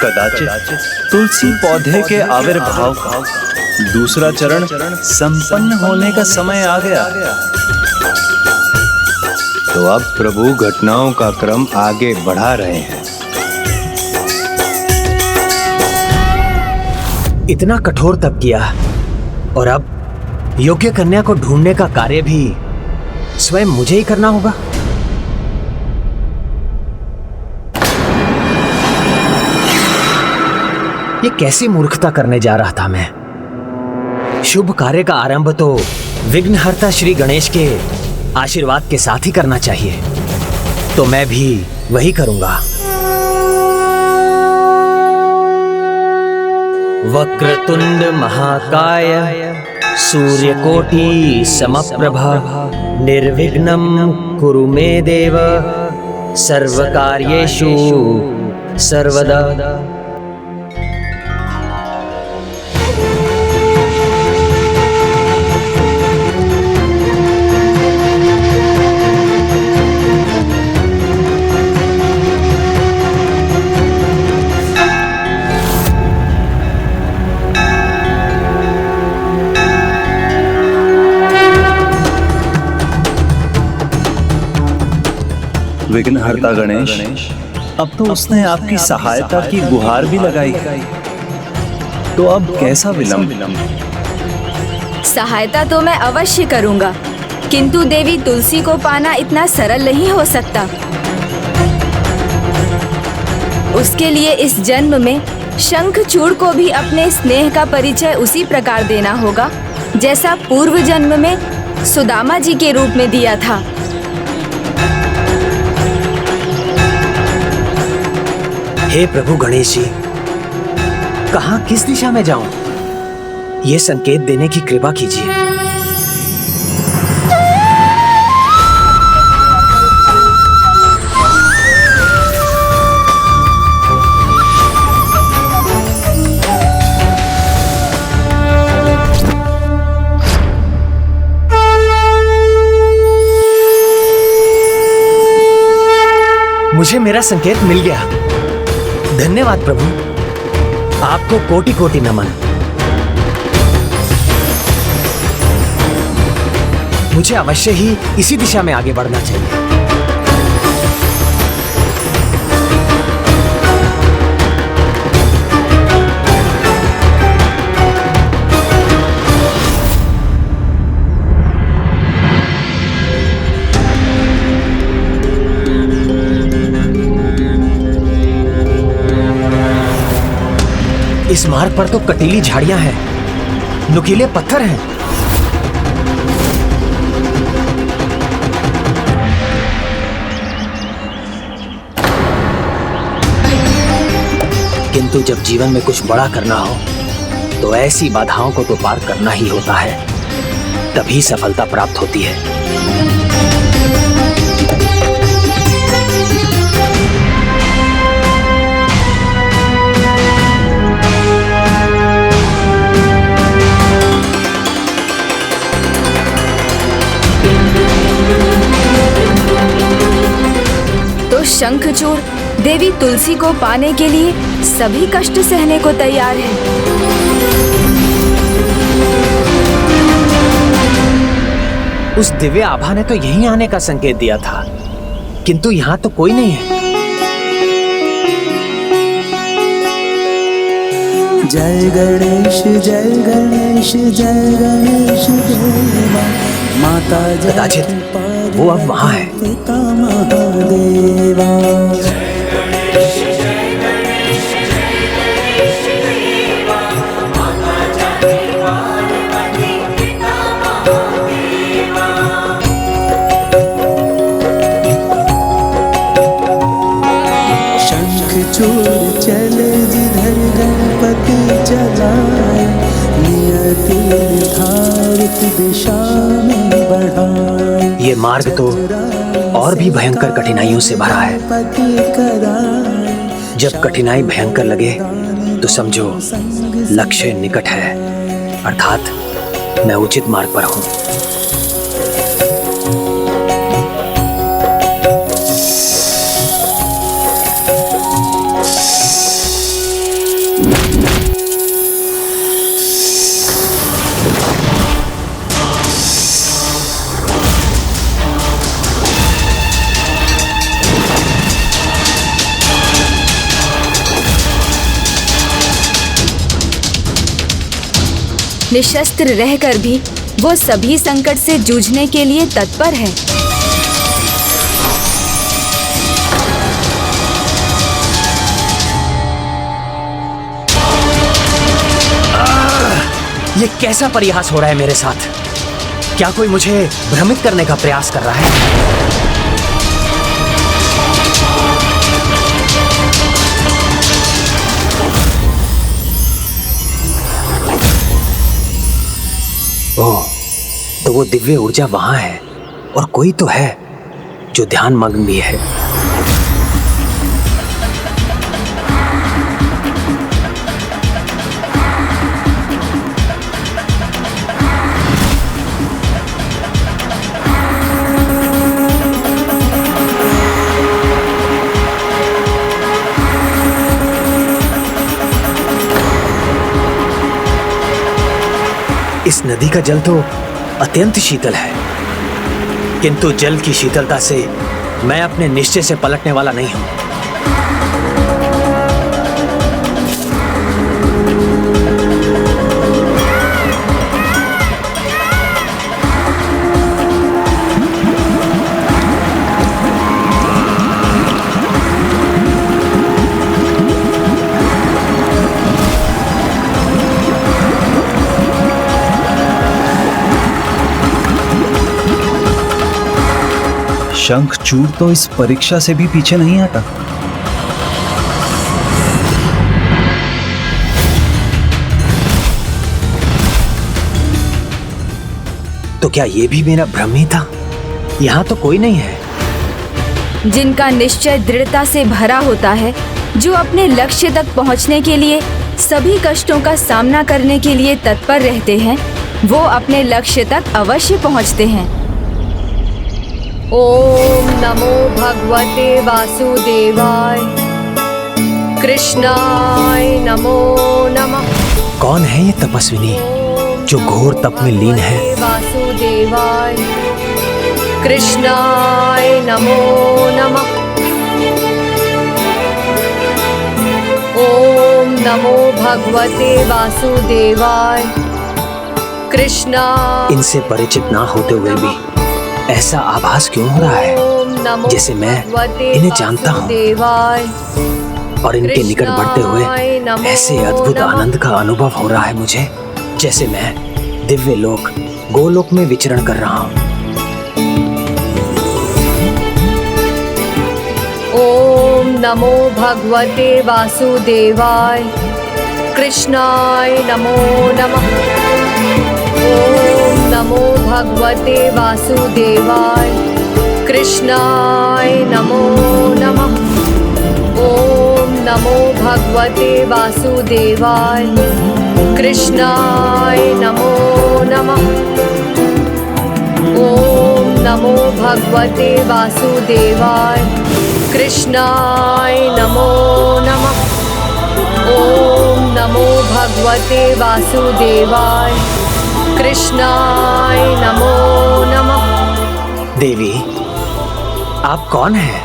कदाचित तुलसी पौधे के आविर्भाव का दूसरा चरण संपन्न होने का समय आ गया। तो अब प्रभु घटनाओं का क्रम आगे बढ़ा रहे हैं। इतना कठोर तप किया और अब योग्य कन्या को ढूंढने का कार्य भी स्वयं मुझे ही करना होगा। ये कैसी मूर्खता करने जा रहा था मैं। शुभ कार्य का आरंभ तो विघ्नहर्ता श्री गणेश के आशीर्वाद के साथ ही करना चाहिए, तो मैं भी वही करूंगा। वक्रतुंड महाकाय सूर्यकोटि समप्रभा निर्विघ्नं कुरु मे देव सर्वकार्येषु सर्वदा। विघ्नहर्ता गणेश, अब तो उसने आपकी सहायता की गुहार भी लगाई, तो अब कैसा विलंब? सहायता तो मैं अवश्य करूंगा, किंतु देवी तुलसी को पाना इतना सरल नहीं हो सकता। उसके लिए इस जन्म में शंखचूड़ को भी अपने स्नेह का परिचय उसी प्रकार देना होगा जैसा पूर्व जन्म में सुदामा जी के रूप में दिया था। हे प्रभु गणेश जी, कहां किस दिशा में जाऊं? ये संकेत देने की कृपा कीजिए। मुझे मेरा संकेत मिल गया। धन्यवाद प्रभु, आपको कोटि कोटि नमन। मुझे अवश्य ही इसी दिशा में आगे बढ़ना चाहिए। इस मार्ग पर तो कटीली झाड़ियां हैं, नुकीले पत्थर हैं। किंतु जब जीवन में कुछ बड़ा करना हो तो ऐसी बाधाओं को तो पार करना ही होता है, तभी सफलता प्राप्त होती है। शंखचूड़ देवी तुलसी को पाने के लिए सभी कष्ट सहने को तैयार है। उस दिव्य आभा ने तो यहीं आने का संकेत दिया था, किंतु यहाँ तो कोई नहीं है। जय गणेश जय गणेश जय गणेश देवा माता कदाचित वो अब वहाँ है। पिता महादेवा। शंखचूड़ चले जिधर गणपति चलाए, नियति निर्धारित दिशा में बढ़ाए। ये मार्ग तो और भी भयंकर कठिनाइयों से भरा है। जब कठिनाई भयंकर लगे तो समझो लक्ष्य निकट है, अर्थात मैं उचित मार्ग पर हूं। निशस्त्र रहकर भी वो सभी संकट से जूझने के लिए तत्पर है। ये कैसा परिहास हो रहा है मेरे साथ? क्या कोई मुझे भ्रमित करने का प्रयास कर रहा है? ओह, तो वो दिव्य ऊर्जा वहां है और कोई तो है जो ध्यान मग्न भी है। इस नदी का जल तो अत्यंत शीतल है, किंतु जल की शीतलता से मैं अपने निश्चय से पलटने वाला नहीं हूं। शंखचूड़ तो इस परीक्षा से भी पीछे नहीं हटा। तो क्या ये भी मेरा भ्रम ही था? यहां तो कोई नहीं है। जिनका निश्चय दृढ़ता से भरा होता है, जो अपने लक्ष्य तक पहुंचने के लिए सभी कष्टों का सामना करने के लिए तत्पर रहते हैं, वो अपने लक्ष्य तक अवश्य पहुंचते हैं। ओम नमो भगवते वासुदेवाय, कृष्णाय नमो नमः। कौन है ये तपस्विनी जो घोर तप में लीन है? वासुदेवाय, कृष्णाय नमो नमः। ओम नमो भगवते वासुदेवाय, कृष्णाय। इनसे परिचित ना होते हुए भी ऐसा आभास क्यों हो रहा है जैसे मैं इन्हें जानता हूँ, और इनके निकट बढ़ते हुए ऐसे अद्भुत आनंद का अनुभव हो रहा है मुझे, जैसे मैं दिव्य लोक गोलोक में विचरण कर रहा हूँ। ओम नमो भगवते वासुदेवाय, कृष्णाय नमो नमः। ओम नमो भगवते वासुदेवाय, कृष्णाय नमो नमः। ओम नमो भगवते वासुदेवाय, कृष्णाय नमो नमः। ओम नमो भगवते वासुदेवाय, कृष्णाय नमो नमः। ओम नमो भगवते वासुदेवाय, कृष्णाय नमो नमः। देवी, आप कौन हैं?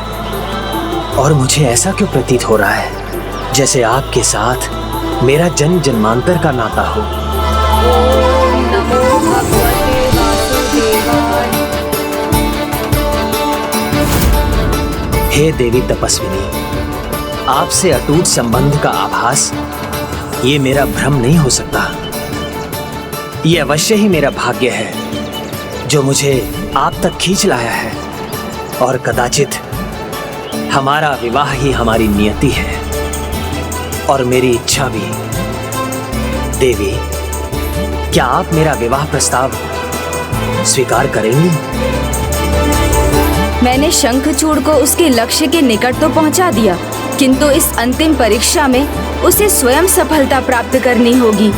और मुझे ऐसा क्यों प्रतीत हो रहा है जैसे आपके साथ मेरा जन्म जन्मांतर का नाता हो? ओम नमो भगवते वासुदेवाय। हे देवी तपस्विनी, आपसे अटूट संबंध का आभास ये मेरा भ्रम नहीं हो सकता। ये अवश्य ही मेरा भाग्य है जो मुझे आप तक खींच लाया है, और कदाचित हमारा विवाह ही हमारी नियति है और मेरी इच्छा भी। देवी, क्या आप मेरा विवाह प्रस्ताव स्वीकार करेंगी? मैंने शंखचूड़ को उसके लक्ष्य के निकट तो पहुंचा दिया, किंतु इस अंतिम परीक्षा में उसे स्वयं सफलता प्राप्त करनी होगी।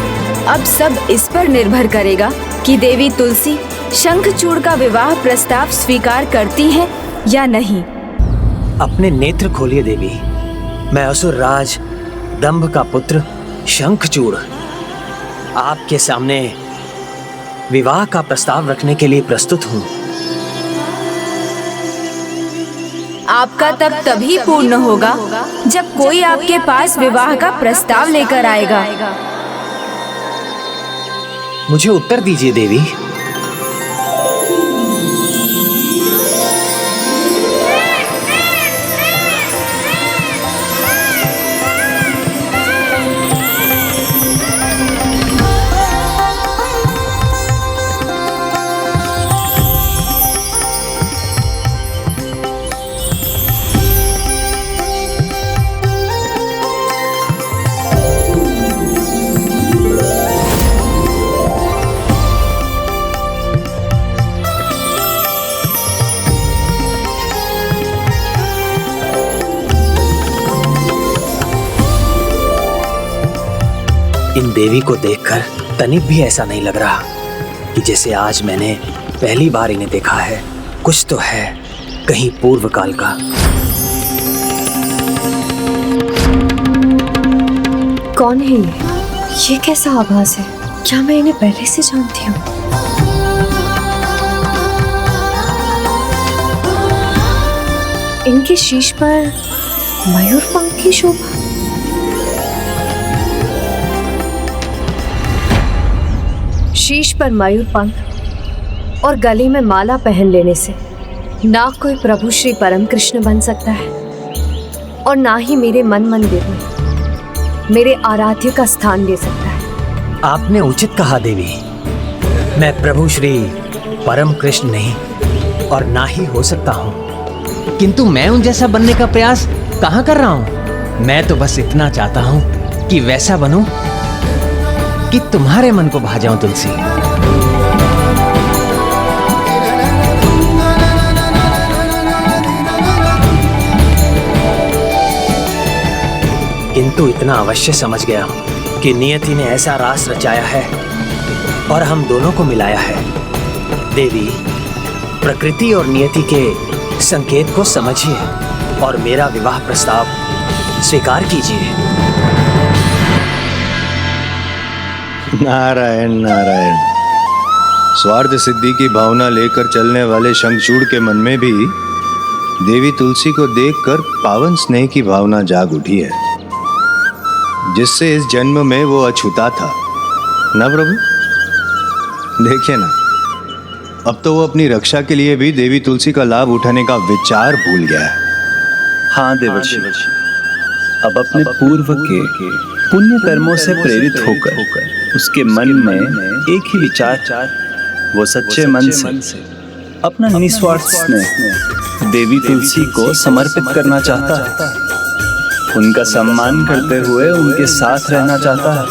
अब सब इस पर निर्भर करेगा कि देवी तुलसी शंखचूड़ का विवाह प्रस्ताव स्वीकार करती हैं या नहीं। अपने नेत्र खोलिए देवी। मैं असुर राज दंभ का पुत्र शंखचूड़ आपके सामने विवाह का प्रस्ताव रखने के लिए प्रस्तुत हूँ। आपका तप तभी पूर्ण होगा जब कोई आपके पास विवाह का प्रस्ताव लेकर आएगा। मुझे उत्तर दीजिए देवी। इन देवी को देखकर तनिक भी ऐसा नहीं लग रहा कि जैसे आज मैंने पहली बार इन्हें देखा है। कुछ तो है, कहीं पूर्व काल का। कौन है ये कैसा आभास है? क्या मैं इन्हें पहले से जानती हूँ? इनके शीश पर मयूर पंख की शोभा। शीश पर मयूर पंख और गले में माला पहन लेने से ना कोई प्रभु श्री परम कृष्ण बन सकता है और ना ही मेरे मन मंदिर में मेरे आराध्य का स्थान ले सकता है। आपने उचित कहा देवी। मैं प्रभु श्री परम कृष्ण नहीं और ना ही हो सकता हूँ, किंतु मैं उन जैसा बनने का प्रयास कहाँ कर रहा हूँ। मैं तो बस इतना चाहता हूँ कि वैसा बनूं कि तुम्हारे मन को भा जाऊं तुलसी। किंतु इतना अवश्य समझ गया हूं कि नियति ने ऐसा रास रचाया है और हम दोनों को मिलाया है। देवी, प्रकृति और नियति के संकेत को समझिए और मेरा विवाह प्रस्ताव स्वीकार कीजिए। नारायण नारायण। स्वार्थ सिद्धि की भावना लेकर चलने वाले शंखचूड़ के मन में भी देवी तुलसी को देखकर पावन स्नेह की भावना जाग उठी है, जिससे इस जन्म में वो अछूता था ना प्रभु। देखिए ना, अब तो वो अपनी रक्षा के लिए भी देवी तुलसी का लाभ उठाने का विचार भूल गया है। हाँ देवर्षि, अब अपने पूर्व के पुण्य कर्मों से प्रेरित होकर उसके मन में एक ही विचार, वो सच्चे मन से अपना निस्वार्थ स्नेह देवी तुलसी को समर्पित करना चाहता है। उनका सम्मान करते हुए उनके साथ रहना चाहता है।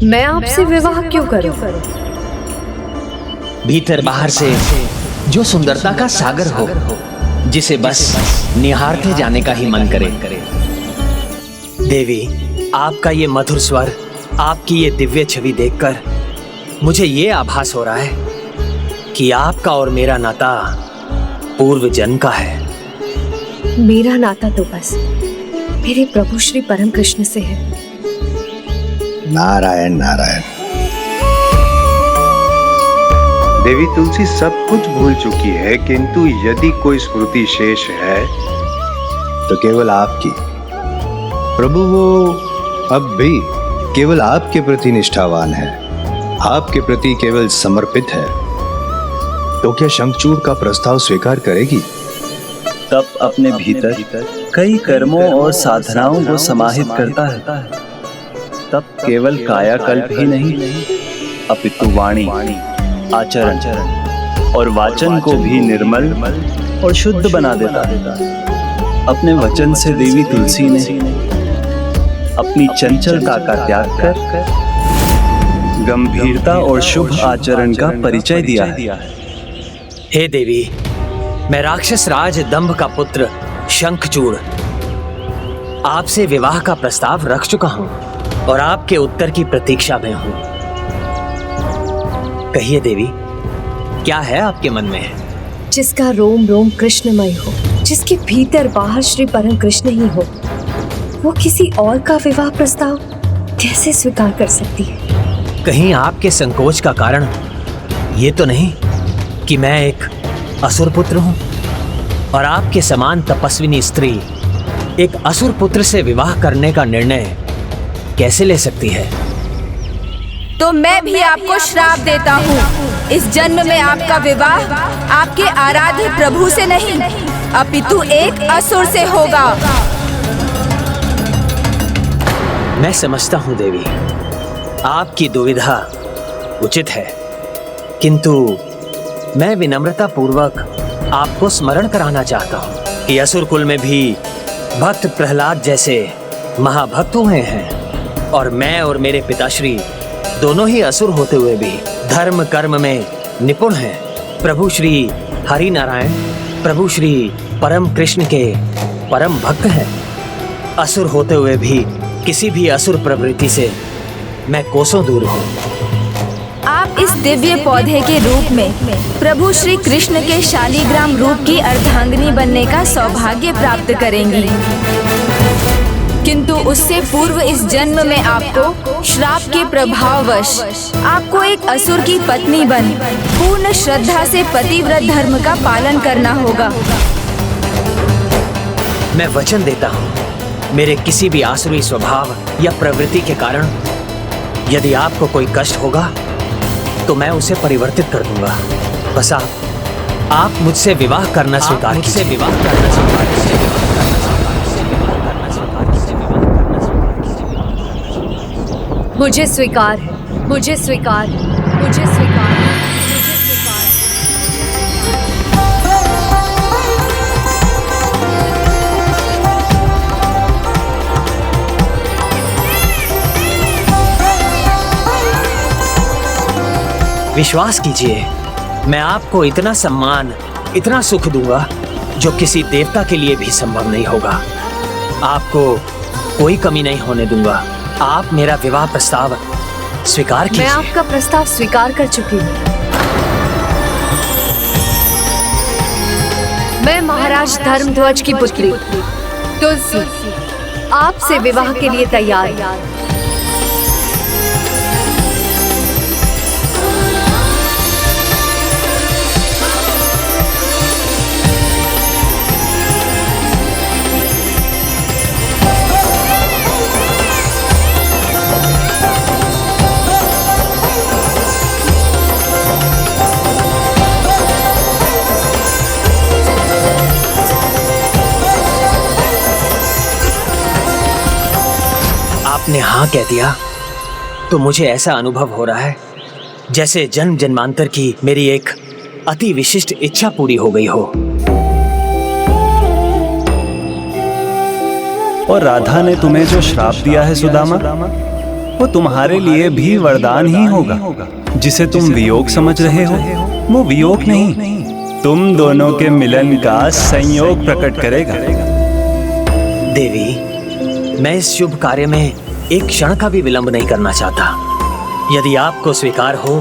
मैं आपसे विवाह क्यों करूं? भीतर बाहर से जो सुंदरता का सागर हो, जिसे बस निहारते जाने का ही मन करे। देवी, आपका ये मधुर स्वर, आपकी ये दिव्य छवि देखकर मुझे ये आभास हो रहा है कि आपका और मेरा नाता पूर्व जन्म का है। मेरा नाता तो बस मेरे प्रभु श्री परम कृष्ण से है। नारायण नारायण। देवी तुलसी सब कुछ भूल चुकी है, किंतु यदि कोई स्मृति शेष है तो केवल आपकी। प्रभु, वो अब भी केवल आपके प्रति निष्ठावान है, आपके प्रति केवल समर्पित है। तो क्या शंखचूड़ का प्रस्ताव स्वीकार करेगी? तब अपने भीतर कई कर्मों और साधनाओं को समाहित करता है। तब केवल कायाकल्प ही नहीं, अपितु वाणी, आचरण और वाचन को भी निर्मल और शुद्ध बना देता है। अपने वचन से देवी तुलसी ने अपनी चंचलता का त्याग कर गंभीरता और शुभ आचरण का परिचय दिया है। हे देवी, मैं राक्षस राज दंभ का पुत्र शंखचूड़ आपसे विवाह का प्रस्ताव रख चुका हूं और आपके उत्तर की प्रतीक्षा में हूं। कहिए देवी, क्या है आपके मन में? जिसका रोम रोम कृष्णमय हो, जिसके भीतर बाहर श्री परम कृष्ण ही हो, वो किसी और का विवाह प्रस्ताव कैसे स्वीकार कर सकती है? कहीं आपके संकोच का कारण ये तो नहीं कि मैं एक असुर पुत्र हूं और आपके समान तपस्विनी स्त्री एक असुर पुत्र से विवाह करने का निर्णय कैसे ले सकती है? तो मैं भी आपको श्राप देता हूँ। इस जन्म में आपका विवाह आपके आराध्य प्रभु से नहीं, अपितु एक असुर से होगा। मैं समझता हूँ देवी, आपकी दुविधा उचित है, किंतु मैं विनम्रता पूर्वक आपको स्मरण कराना चाहता हूँ कि असुर कुल में भी भक्त प्रहलाद जैसे महाभक्त हुए हैं, और मैं और मेरे पिताश्री दोनों ही असुर होते हुए भी धर्म कर्म में निपुण हैं। प्रभु श्री हरि नारायण, प्रभु श्री परम कृष्ण के परम भक्त हैं। असुर होते हुए भी किसी भी असुर प्रवृत्ति से मैं कोसों दूर हूँ। आप इस दिव्य पौधे के रूप में प्रभु श्री कृष्ण के शालीग्राम रूप की अर्धांगिनी बनने का सौभाग्य प्राप्त करेंगी, किंतु उससे पूर्व इस जन्म में आपको श्राप के प्रभाववश आपको एक असुर की पत्नी बन पूर्ण श्रद्धा से पतिव्रत धर्म का पालन करना होगा। मैं वचन देता हूँ, मेरे किसी भी आसुरी स्वभाव या प्रवृत्ति के कारण यदि आपको कोई कष्ट होगा तो मैं उसे परिवर्तित कर दूंगा। बस आप मुझसे विवाह करना स्वीकार कीजिए। मुझे स्वीकार है, मुझे स्वीकार है, मुझे स्वीकार है, मुझे स्वीकार है। विश्वास कीजिए, मैं आपको इतना सम्मान, इतना सुख दूंगा जो किसी देवता के लिए भी संभव नहीं होगा। आपको कोई कमी नहीं होने दूंगा। आप मेरा विवाह प्रस्ताव स्वीकार कीजिए। मैं आपका प्रस्ताव स्वीकार कर चुकी हूँ। मैं महाराज धर्मध्वज की पुत्री तुलसी आपसे विवाह के लिए तैयार हूँ। आपने हाँ कह दिया तो मुझे ऐसा अनुभव हो रहा है जैसे जन्म जन्मांतर की मेरी एक अति विशिष्ट इच्छा पूरी हो गई हो। और राधा ने तुम्हें जो श्राप दिया है सुदामा, वो तुम्हारे लिए भी वरदान ही होगा। जिसे तुम वियोग समझ रहे हो वो वियोग नहीं, तुम दोनों के मिलन का संयोग प्रकट करेगा। देवी, मैं इस शुभ कार्य में एक क्षण का भी विलंब नहीं करना चाहता। यदि आपको स्वीकार हो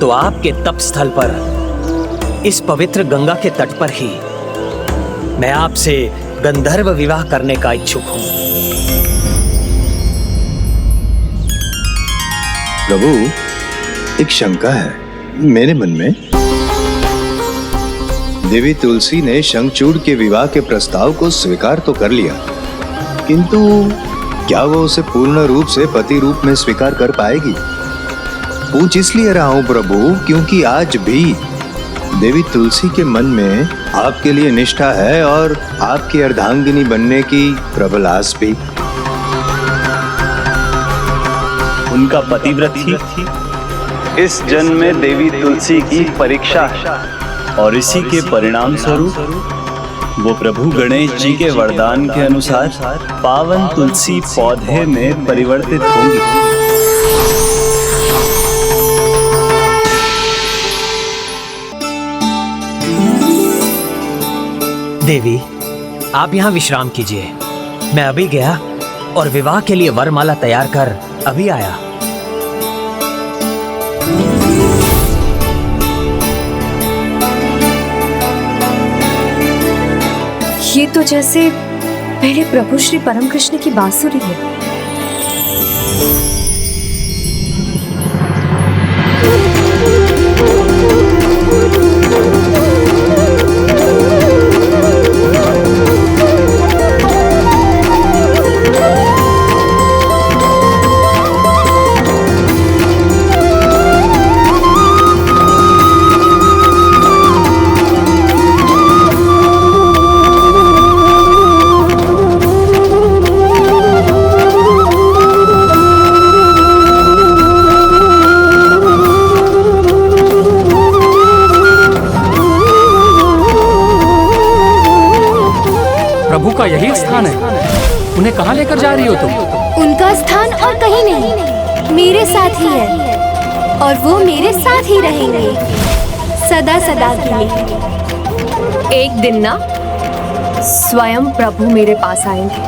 तो आपके तप स्थल पर, इस पवित्र गंगा के तट पर ही मैं आपसे गंधर्व विवाह करने का इच्छुक हूं। प्रभु, एक शंका है मेरे मन में। देवी तुलसी ने शंखचूड़ के विवाह के प्रस्ताव को स्वीकार तो कर लिया, किंतु क्या वो उसे पूर्ण रूप से पति रूप में स्वीकार कर पाएगी? पूछ इसलिए रहा हूं प्रभु, क्योंकि आज भी देवी तुलसी के मन में आपके लिए निष्ठा है और आपकी अर्धांगिनी बनने की प्रबल आस भी। उनका पतिव्रत ही इस जन्म में देवी तुलसी की परीक्षा है, और इसी के परिणाम स्वरूप वो प्रभु गणेश जी के वरदान के अनुसार पावन तुलसी पौधे में परिवर्तित होंगी। देवी, आप यहाँ विश्राम कीजिए। मैं अभी गया और विवाह के लिए वरमाला तैयार कर अभी आया। ये तो जैसे पहले प्रभु श्री परम कृष्ण की बांसुरी है। प्रभु का यही स्थान है। उन्हें कहाँ लेकर जा रही हो तुम? उनका स्थान और कहीं नहीं, मेरे साथ ही है और वो मेरे साथ ही रहेंगे सदा सदा के लिए। एक दिन ना स्वयं प्रभु मेरे पास आएंगे।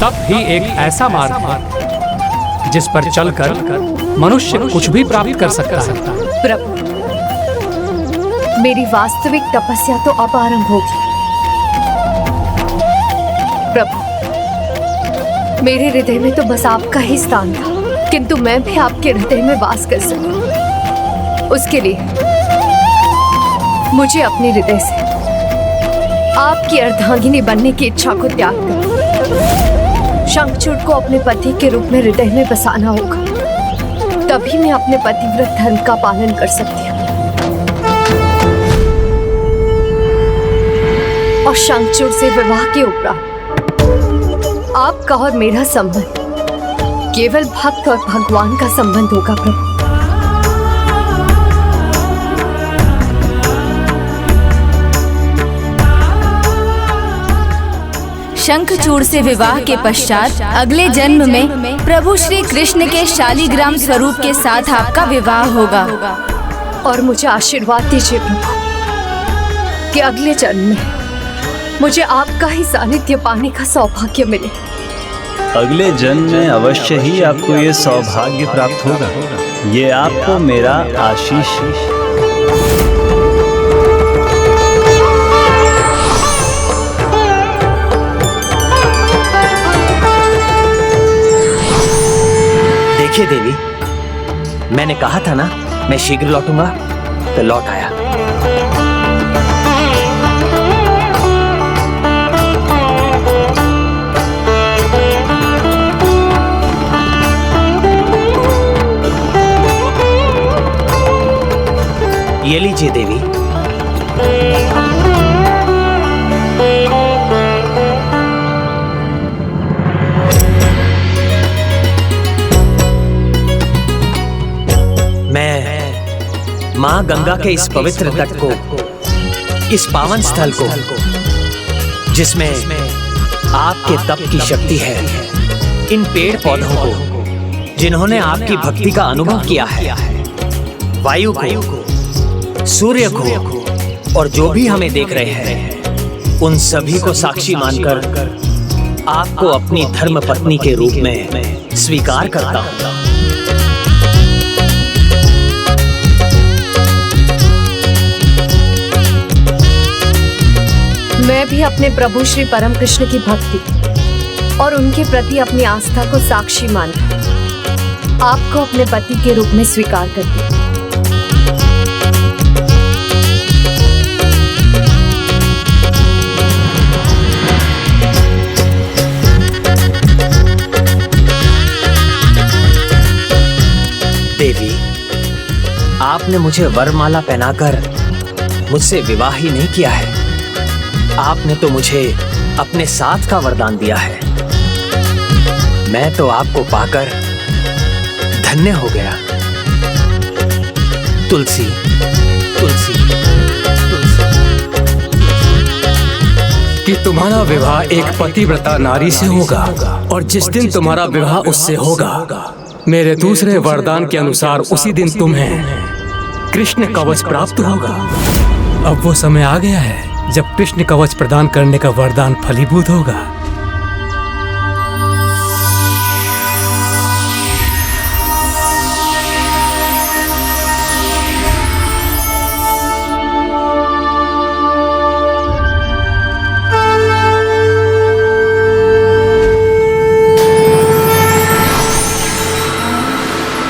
तब ही एक ऐसा मार्ग है जिस पर चलकर मनुष्य कुछ भी प्राप्त कर सकता है। प्रभु, मेरी वास्तविक तपस्या तो अब आरंभ होगी। प्रभु, मेरे हृदय में तो बस आपका ही स्थान था, किंतु मैं भी आपके हृदय में वास कर सकूं। उसके लिए मुझे अपने हृदय से आपकी अर्धांगिनी बनने की इच्छा को त्याग कर शंखचूड़ को अपने पति के रूप में हृदय में बसाना होगा। तभी मैं अपने पतिव्रत धर्म का पालन कर सकती हूँ। और शंखचूड़ से विवाह के उपरांत आपका और मेरा संबंध केवल भक्त और भगवान का संबंध होगा। प्रभु, शंखचूड़ से विवाह के पश्चात अगले जन्म में प्रभु श्री कृष्ण के शालिग्राम स्वरूप के साथ आपका विवाह होगा। और मुझे आशीर्वाद दीजिए प्रभु कि अगले जन्म में मुझे आपका ही सानिध्य पाने का सौभाग्य मिले। अगले जन्म में अवश्य ही आपको ये सौभाग्य प्राप्त होगा। ये आपको मेरा आशीष। देखिए देवी, मैंने कहा था ना मैं शीघ्र लौटूंगा, तो लौट आया। ये लीजिए देवी। मैं मां गंगा के इस पवित्र तट को, इस पावन स्थल को, जिसमें आपके तप की शक्ति है, इन पेड़ पौधों को जिन्होंने आपकी भक्ति का अनुभव किया है, वायु को, सूर्य को और जो भी हमें देख रहे हैं, उन सभी को साक्षी मानकर आपको अपनी धर्म पत्नी के रूप में स्वीकार करता हूं। मैं भी अपने प्रभु श्री परम कृष्ण की भक्ति और उनके प्रति अपनी आस्था को साक्षी मानकर आपको अपने पति के रूप में स्वीकार करती हूं। देवी, आपने मुझे वरमाला पहनाकर मुझसे विवाह ही नहीं किया है, आपने तो मुझे अपने साथ का वरदान दिया है। मैं तो आपको पाकर धन्य हो गया। तुलसी, तुलसी, तुलसी। कि तुम्हारा विवाह एक पतिव्रता नारी से होगा और जिस दिन तुम्हारा विवाह उससे होगा, मेरे दूसरे वरदान के अनुसार उसी दिन तुम्हें कृष्ण कवच प्राप्त होगा। अब वो समय आ गया है जब कृष्ण कवच प्रदान करने का वरदान फलीभूत होगा।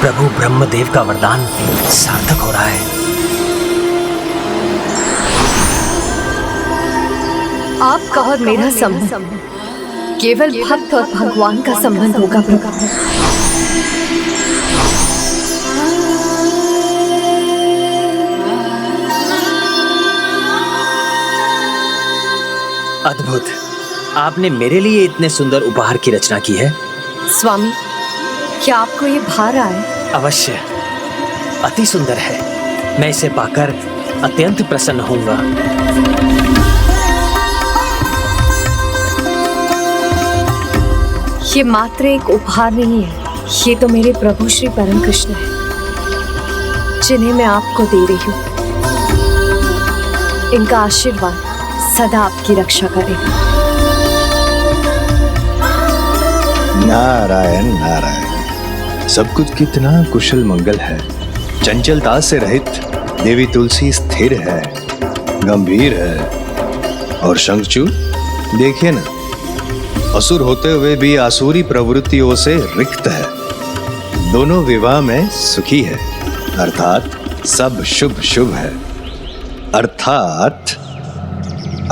प्रभु ब्रह्मदेव का वरदान सार्थक हो रहा है। आपका और मेरा संबंध केवल भक्त और भगवान का संबंध होगा। प्रभु, अद्भुत। आपने मेरे लिए इतने सुंदर उपहार की रचना की है। स्वामी, क्या आपको ये भा रहा है? अवश्य, अति सुंदर है। मैं इसे पाकर अत्यंत प्रसन्न होऊंगा। ये मात्र एक उपहार नहीं है, ये तो मेरे प्रभु श्री परम कृष्ण है, जिन्हें मैं आपको दे रही हूँ। इनका आशीर्वाद सदा आपकी रक्षा करेगा। नारायण नारायण, सब कुछ कितना कुशल मंगल है। चंचलता से रहित देवी तुलसी स्थिर है, गंभीर है। और शंखचूड़ देखिए ना, असुर होते हुए भी आसुरी प्रवृत्तियों से रिक्त है। दोनों विवाह में सुखी है, अर्थात सब शुभ शुभ है। अर्थात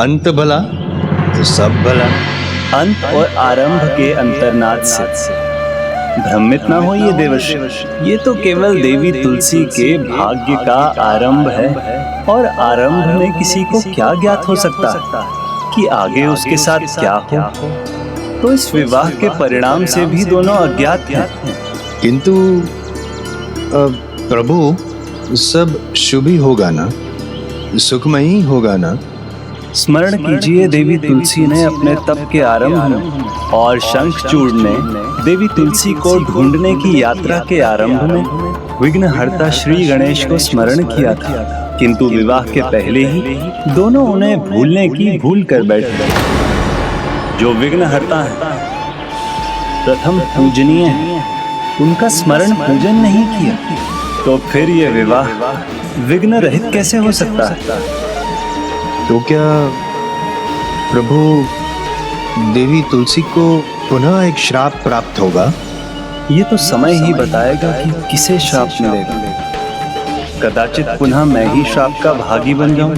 अंत भला तो सब भला। अंत और आरंभ के अंतर्नाद से भ्रमित ना होइए देवर्षि, ये तो केवल देवी तुलसी के भाग्य का आरंभ है। और आरंभ में किसी को क्या ज्ञात हो सकता है कि आगे उसके साथ क्या हो। तो इस विवाह के परिणाम से भी दोनों अज्ञात हैं। किंतु प्रभु, सब शुभ ही होगा ना, सुखमयी होगा ना। स्मरण कीजिए, देवी तुलसी ने अपने तप के आरंभ में और शंखचूड़ ने देवी तुलसी को ढूंढने की यात्रा के आरंभ में विघ्नहर्ता श्री गणेश को स्मरण किया था। किंतु विवाह के पहले ही दोनों उन्हें भूलने की भूल कर बैठ गए। जो विघ्नहर्ता है, प्रथम पूजनीय है, उनका स्मरण पूजन नहीं किया, तो फिर ये विवाह विघ्न रहित कैसे हो सकता है? तो क्या प्रभु देवी तुलसी को पुनः एक श्राप प्राप्त होगा? ये तो समय ही बताएगा कि किसे श्राप मिलेगा। कदाचित पुनः मैं ही श्राप का भागी बन जाऊं।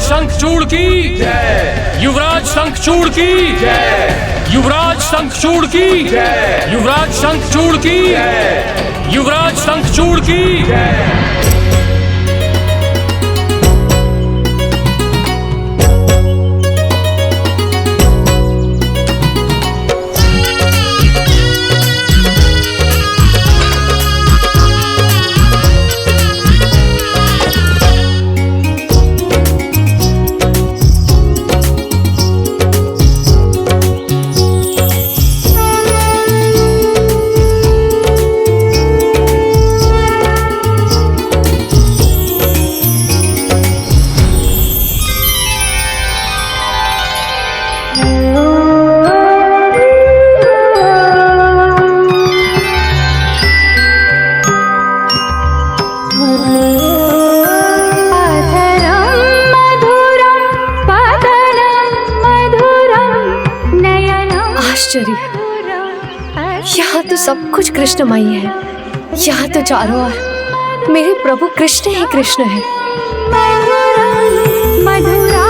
शंखचूड़ की जय, युवराज शंखचूड़ की जय, युवराज शंखचूड़ की जय, युवराज शंखचूड़ की जय, युवराज शंखचूड़ की जय। यहाँ तो सब कुछ कृष्णमयी है। यहाँ तो चारों ओर मेरे प्रभु कृष्ण ही कृष्ण है। मधुराधिपतिरखिलं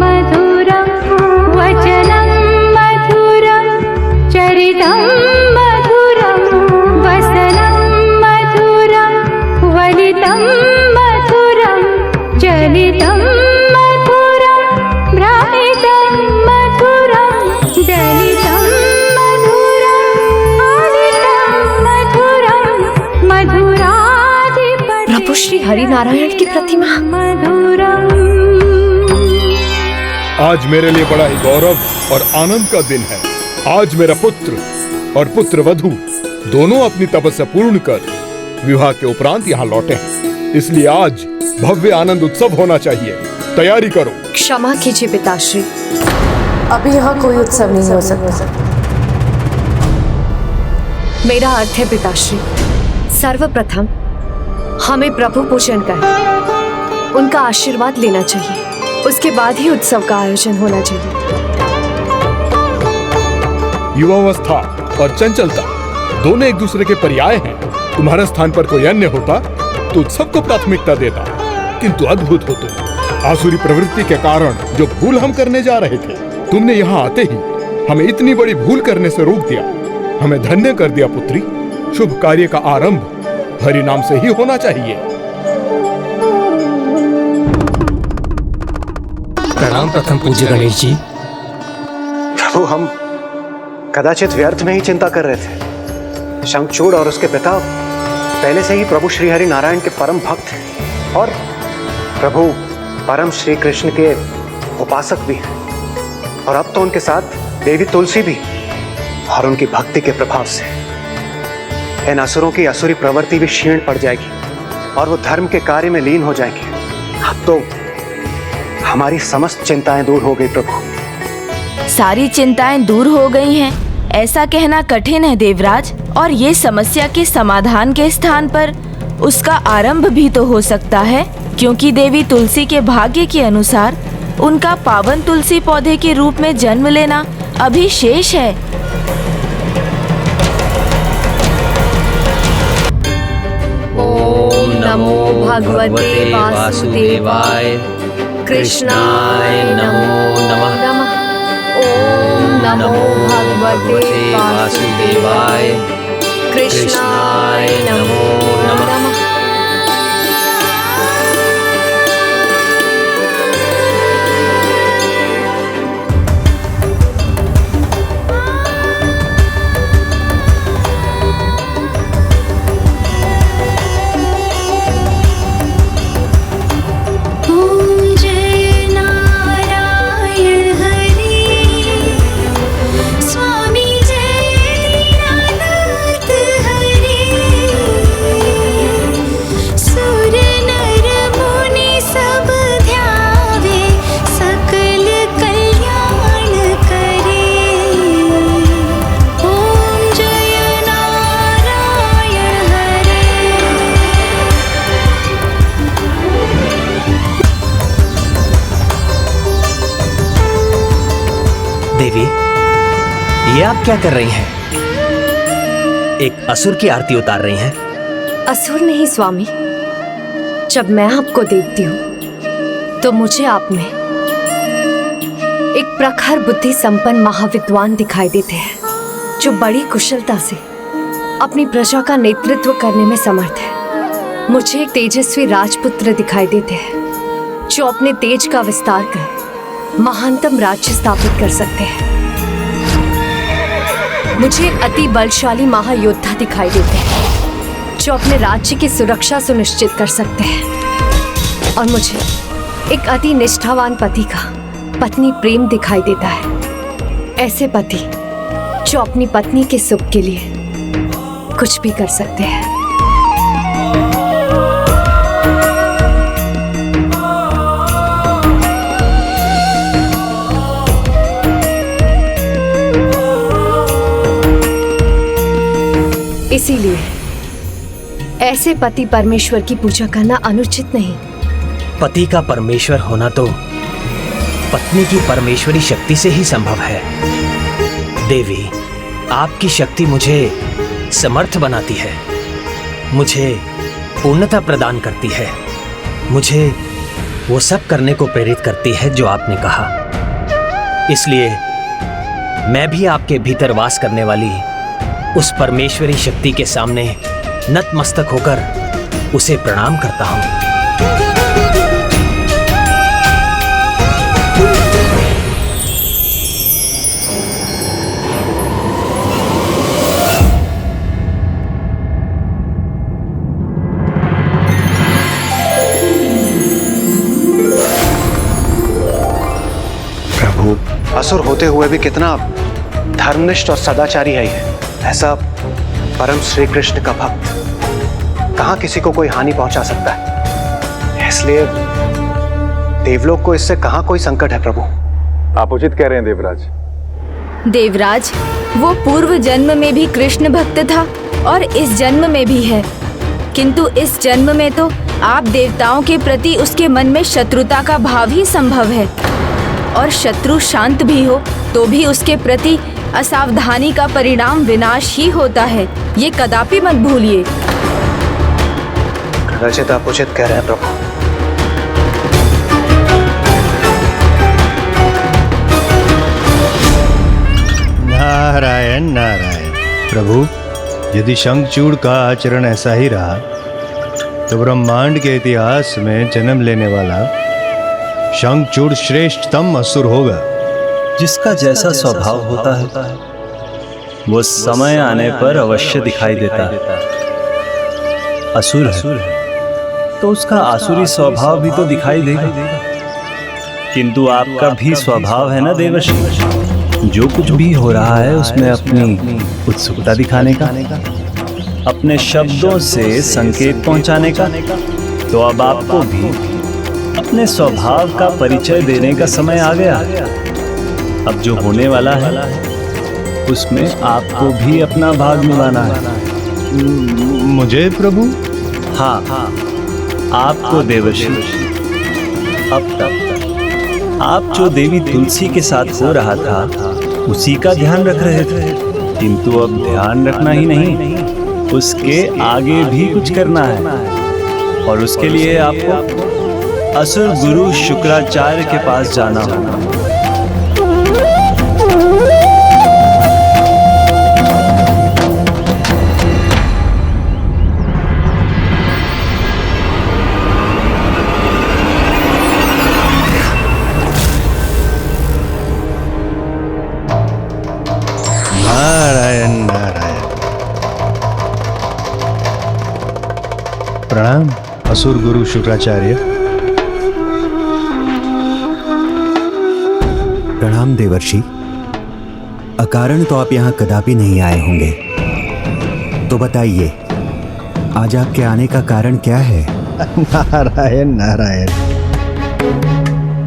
मधुरं वचनं मधुरं चरितं मधुरं वसनं मधुरं वलितं मधुरं चलितं मधुरं भ्रमितं मधुरं दलितं मधुरं आदितं मधुरं मधुराधिपति। प्रभु श्री हरि नारायण की प्रतिमा। आज मेरे लिए बड़ा ही गौरव और आनंद का दिन है। आज मेरा पुत्र और पुत्र वधू दोनों अपनी तपस्या पूर्ण कर विवाह के उपरांत यहाँ लौटे हैं, इसलिए आज भव्य आनंद उत्सव होना चाहिए। तैयारी करो। क्षमा कीजिए पिताश्री, अभी यहाँ कोई उत्सव नहीं हो सकता। मेरा अर्थ है पिताश्री, सर्वप्रथम हमें प्रभु पूजन कर उनका आशीर्वाद लेना चाहिए, उसके बाद ही उत्सव का आयोजन होना चाहिए। युवावस्था और चंचलता दोनों एक दूसरे के पर्याय हैं। तुम्हारे स्थान पर कोई अन्य होता तो उत्सव को प्राथमिकता देता, किंतु अद्भुत हो तुम। आसुरी प्रवृत्ति के कारण जो भूल हम करने जा रहे थे, तुमने यहाँ आते ही हमें इतनी बड़ी भूल करने से रोक दिया, हमें धन्य कर दिया पुत्री। शुभ कार्य का आरंभ हरि नाम से ही होना चाहिए। प्रणाम प्रथम पूज्य गणेश जी। प्रभु, हम कदाचित व्यर्थ में ही चिंता कर रहे थे। शंखचूड़ और उसके पिता पहले से ही प्रभु श्री हरि नारायण के परम भक्त हैं और प्रभु परम श्री कृष्ण के उपासक भी हैं। और अब तो उनके साथ देवी तुलसी भी, और उनकी भक्ति के प्रभाव से इन असुरों की असुरी प्रवृत्ति भी क्षीण पड़ जाएगी और वो धर्म के कार्य में लीन हो जाएंगे। अब तो हमारी समस्त चिंताएं दूर हो गई प्रभु। सारी चिंताएं दूर हो गई हैं, ऐसा कहना कठिन है देवराज। और ये समस्या के समाधान के स्थान पर उसका आरंभ भी तो हो सकता है, क्योंकि देवी तुलसी के भाग्य के अनुसार उनका पावन तुलसी पौधे के रूप में जन्म लेना अभी शेष है। ओम नमो भगवते वासुदेवाय कृष्णाय नमो नमः। ओम नमो भगवते वासुदेवाय कृष्णाय नमो नमः। देवी, ये आप क्या कर रही हैं? एक असुर की आरती उतार रही हैं? असुर नहीं स्वामी, जब मैं आपको देखती हूँ तो मुझे आप में एक प्रखर बुद्धि संपन्न महाविद्वान दिखाई देते हैं, जो बड़ी कुशलता से अपनी प्रजा का नेतृत्व करने में समर्थ है। मुझे एक तेजस्वी राजपुत्र दिखाई देते हैं, जो अपने तेज का विस्तार कर महानतम राज्य स्थापित कर सकते हैं। मुझे एक अति बलशाली महायोद्धा दिखाई देते हैं, जो अपने राज्य की सुरक्षा सुनिश्चित कर सकते हैं। और मुझे एक अति निष्ठावान पति का पत्नी प्रेम दिखाई देता है। ऐसे पति जो अपनी पत्नी के सुख के लिए कुछ भी कर सकते हैं। इसीलिए ऐसे पति परमेश्वर की पूजा करना अनुचित नहीं। पति का परमेश्वर होना तो पत्नी की परमेश्वरी शक्ति से ही संभव है। देवी, आपकी शक्ति मुझे समर्थ बनाती है, मुझे पूर्णता प्रदान करती है, मुझे वो सब करने को प्रेरित करती है जो आपने कहा। इसलिए मैं भी आपके भीतर वास करने वाली उस परमेश्वरी शक्ति के सामने नतमस्तक होकर उसे प्रणाम करता हूं। प्रभु, असुर होते हुए भी कितना धर्मनिष्ठ और सदाचारी है ये। ऐसा परम श्री कृष्ण का भक्त कहां किसी को कोई हानि पहुंचा सकता है। इसलिए देवलोक को इससे कहां कोई संकट है प्रभु। आप उचित कह रहे हैं देवराज। देवराज, वो पूर्व जन्म में भी कृष्ण भक्त था और इस जन्म में भी है, किंतु इस जन्म में तो आप देवताओं के प्रति उसके मन में शत्रुता का भाव ही संभव है। और शत्रु शांत भी हो तो भी उसके प्रति असावधानी का परिणाम विनाश ही होता है, ये कदापि मत भूलिए। कदाचित आप उचित कह रहे हैं प्रभु। नारायण नारायण। प्रभु, यदि शंखचूड़ का आचरण ऐसा ही रहा तो ब्रह्मांड के इतिहास में जन्म लेने वाला शंखचूड़ श्रेष्ठतम असुर होगा। जिसका जैसा स्वभाव होता है वो समय आने पर अवश्य दिखाई देता है। असुर है तो उसका आसुरी स्वभाव भी तो दिखाई देगा। किंतु आपका भी स्वभाव है ना देवर्षि, जो कुछ भी हो रहा है उसमें अपनी उत्सुकता दिखाने का, अपने शब्दों से संकेत पहुंचाने का। तो अब आपको भी अपने स्वभाव का परिचय देने का समय आ गया। अब जो होने वाला है उसमें आपको भी अपना भाग निभाना है। मुझे प्रभु? हाँ, आपको देवर्षि। अब तक आप जो देवी तुलसी के साथ हो रहा था उसी का ध्यान रख रहे थे, किंतु अब ध्यान रखना ही नहीं, उसके आगे भी कुछ करना है। और उसके लिए आपको असुर गुरु शुक्राचार्य के पास जाना होगा। नारायण नारायण। प्रणाम असुर गुरु शुक्राचार्य। प्रणाम देवर्षि। अकारण तो आप यहाँ कदापि नहीं आए होंगे, तो बताइए आज आपके आने का कारण क्या है? नारायण नारायण।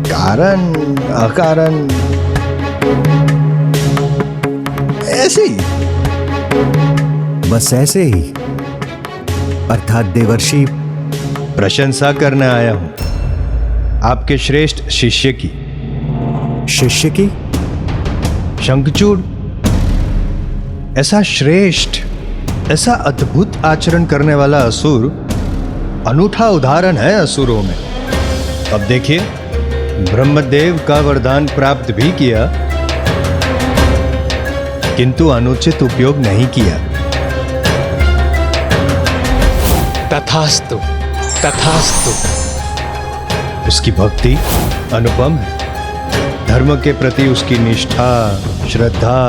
कारण अकारण ऐसे ही, बस ऐसे ही? अर्थात देवर्षि प्रशंसा करने आया हूं आपके श्रेष्ठ शिष्य की। शिष्य की? शंखचूड़ ऐसा श्रेष्ठ, ऐसा अद्भुत आचरण करने वाला असुर अनूठा उदाहरण है असुरों में। अब देखिए, ब्रह्मदेव का वरदान प्राप्त भी किया किंतु अनुचित उपयोग नहीं किया। तथास्तु, तथास्तु। उसकी भक्ति अनुपम है, धर्म के प्रति उसकी निष्ठा, श्रद्धा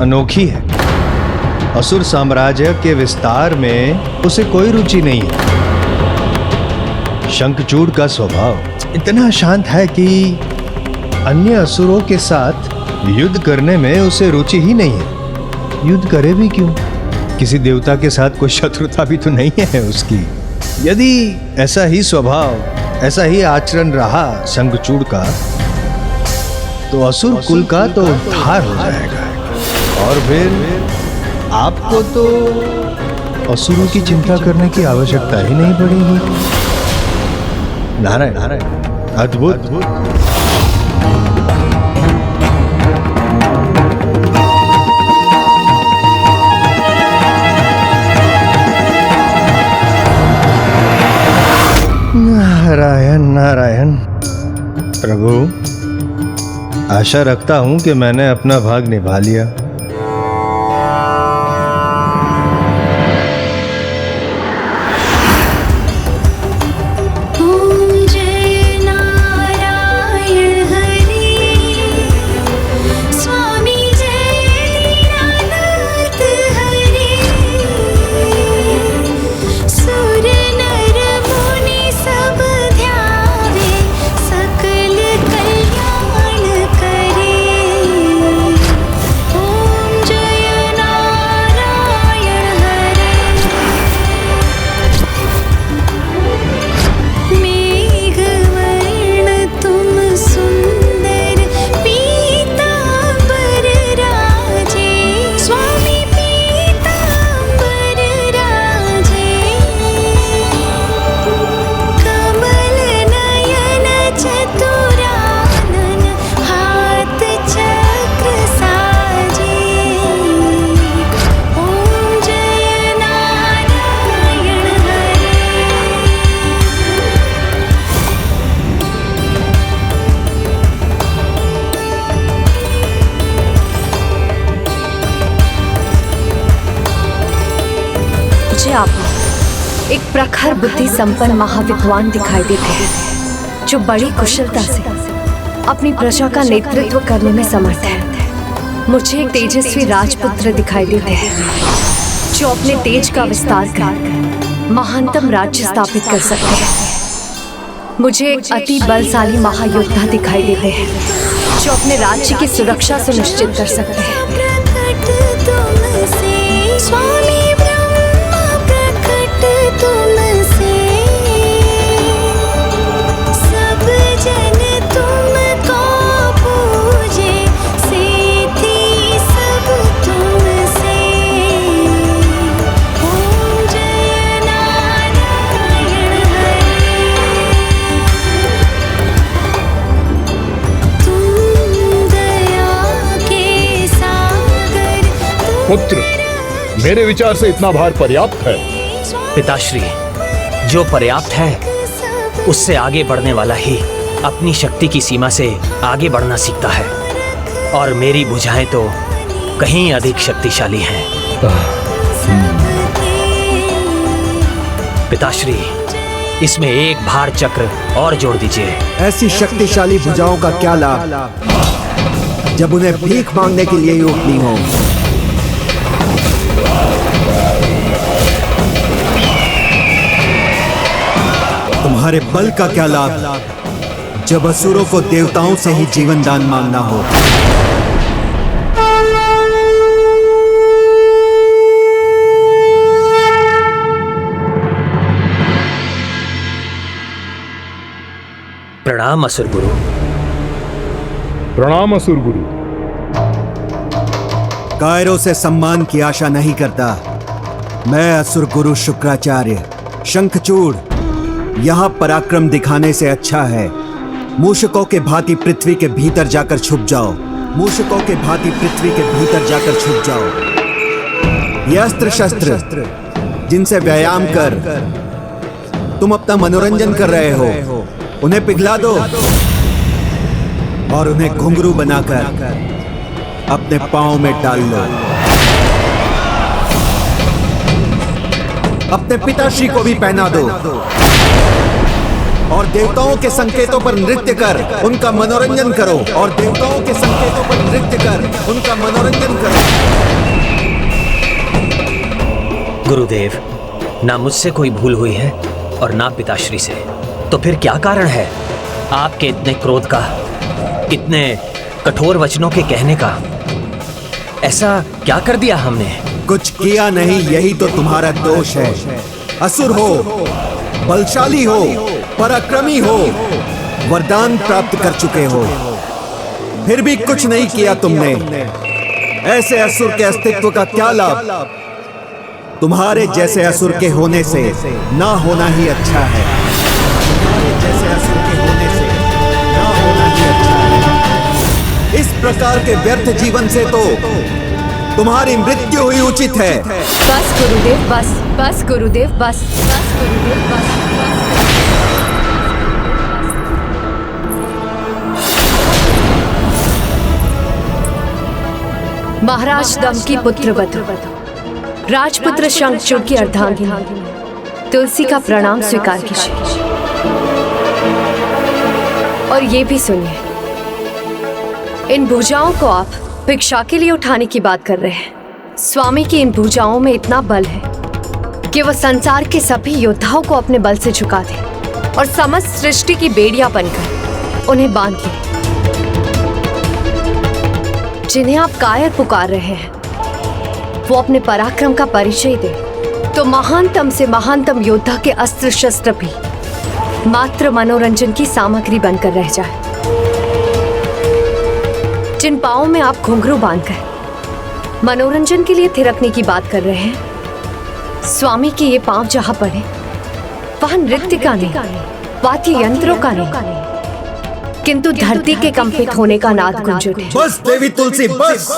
अनोखी है। असुर साम्राज्य के विस्तार में उसे कोई रुचि नहीं है। शंखचूड़ का स्वभाव इतना शांत है कि अन्य असुरों के साथ युद्ध करने में उसे रुचि ही नहीं है। युद्ध करे भी क्यों? किसी देवता के साथ कोई शत्रुता भी तो नहीं है उसकी। यदि ऐसा ही स्वभाव, ऐसा ही आचरण रहा शंखचूड़ का, तो असुर कुल का तो उद्धार हो जाएगा। और फिर आपको तो असुरों की चिंता करने की आवश्यकता ही नहीं पड़ेगी। नारायण नारायण, अद्भुत। नारायण नारायण। प्रभु, आशा रखता हूं कि मैंने अपना भाग निभा लिया। एक प्रखर बुद्धि संपन्न महाविद्वान दिखाई देते हैं, जो बड़ी कुशलता से अपनी प्रजा का नेतृत्व करने में समर्थ है। मुझे एक तेजस्वी राजपुत्र दिखाई देते हैं जो अपने तेज का विस्तार कर महानतम राज्य स्थापित कर सकते हैं। मुझे एक अति बलशाली महायोद्धा दिखाई देते हैं जो अपने राज्य की सुरक्षा सुनिश्चित कर सकते हैं। स्वामी ब्रह्मा प्रकट तुमसे, सब जन तुमको पूजे, सेठी सब तुमसे। ओम जय नारायण हरे, तुम दया के सागर। पुत्र, मेरे विचार से इतना भार पर्याप्त है। पिताश्री, जो पर्याप्त है उससे आगे बढ़ने वाला ही अपनी शक्ति की सीमा से आगे बढ़ना सीखता है, और मेरी भुजाएं तो कहीं अधिक शक्तिशाली हैं। पिताश्री, इसमें एक भार चक्र और जोड़ दीजिए। ऐसी शक्तिशाली भुजाओं का क्या लाभ जब उन्हें भीख मांगने के लिए ही उठनी हो। तुम्हारे बल का क्या लाभ जब असुरों को देवताओं से ही जीवन दान मांगना हो। प्रणाम असुर गुरु। प्रणाम असुर गुरु। कायरों से सम्मान की आशा नहीं करता। मैं असुर गुरु शुक्राचार्य शंखचूड़ यहाँ पराक्रम दिखाने से अच्छा है मूषकों के भांति पृथ्वी के भीतर जाकर छुप जाओ। मूषकों के भांति पृथ्वी के भीतर जाकर छुप जाओ। ये अस्त्र शस्त्र जिनसे व्यायाम कर तुम अपना मनोरंजन कर रहे हो, उन्हें पिघला दो और उन्हें घुंघरू बनाकर अपने पांव में डाल लो। अपने पिताश्री को भी पहना दो और देवताओं के संकेतों पर नृत्य कर उनका मनोरंजन करो। और देवताओं के संकेतों पर नृत्य कर उनका मनोरंजन करो। गुरुदेव, ना मुझसे कोई भूल हुई है और ना पिताश्री से, तो फिर क्या कारण है आपके इतने क्रोध का, इतने कठोर वचनों के कहने का? ऐसा क्या कर दिया हमने? कुछ किया नहीं, यही तो तुम्हारा दोष है। असुर हो, बलशाली हो, पराक्रमी हो, वरदान प्राप्त कर चुके हो, फिर भी कुछ नहीं किया तुमने। ऐसे असुर के अस्तित्व का क्या लाभ? तुम्हारे जैसे असुर के होने से ना होना ही अच्छा है। तुम्हारे जैसे असुर के होने से ना होना ही अच्छा है। इस प्रकार के व्यर्थ जीवन से तो तुम्हारी मृत्यु हुई उचित है। बस गुरुदेव, बस बस गुरुदेव, बस बस गुरुदेव, बस बस। महाराज दम की पुत्र वधु, राजपुत्र शंखचूड़ की अर्धांगिनी तुलसी का प्रणाम स्वीकार कीजिए। और ये भी सुनिए, इन भुजाओं को आप भिक्षा के लिए उठाने की बात कर रहे हैं। स्वामी की इन भुजाओं में इतना बल है कि वह संसार के सभी योद्धाओं को अपने बल से झुका दे और समस्त सृष्टि की बेड़ियां बनकर उन्हें बांध ले। जिन्हें आप कायर पुकार रहे हैं वो अपने पराक्रम का परिचय दे, तो महानतम से महानतम योद्धा के अस्त्र शस्त्र भी मात्र मनोरंजन की सामग्री बनकर रह जाए। जिन पांवों में आप घुंघरू बांधकर मनोरंजन के लिए थिरकने की बात कर रहे हैं, स्वामी के ये पांव जहां पड़े वहां नृत्य का नहीं, वाद्य यंत्रों का नहीं, किंतु धरती के कंपित होने का नाद गूंज उठे। बस देवी तुलसी, बस।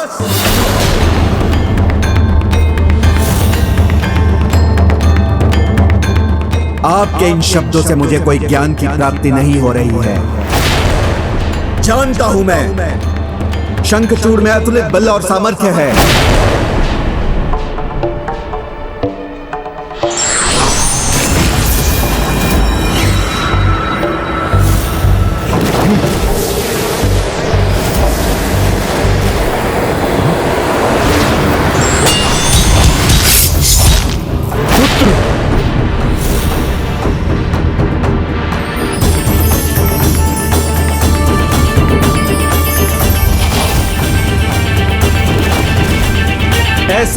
आपके इन शब्दों से मुझे कोई ज्ञान की प्राप्ति नहीं हो रही है। जानता हूं मैं, शंखचूड़ में अतुलित बल और सामर्थ्य है।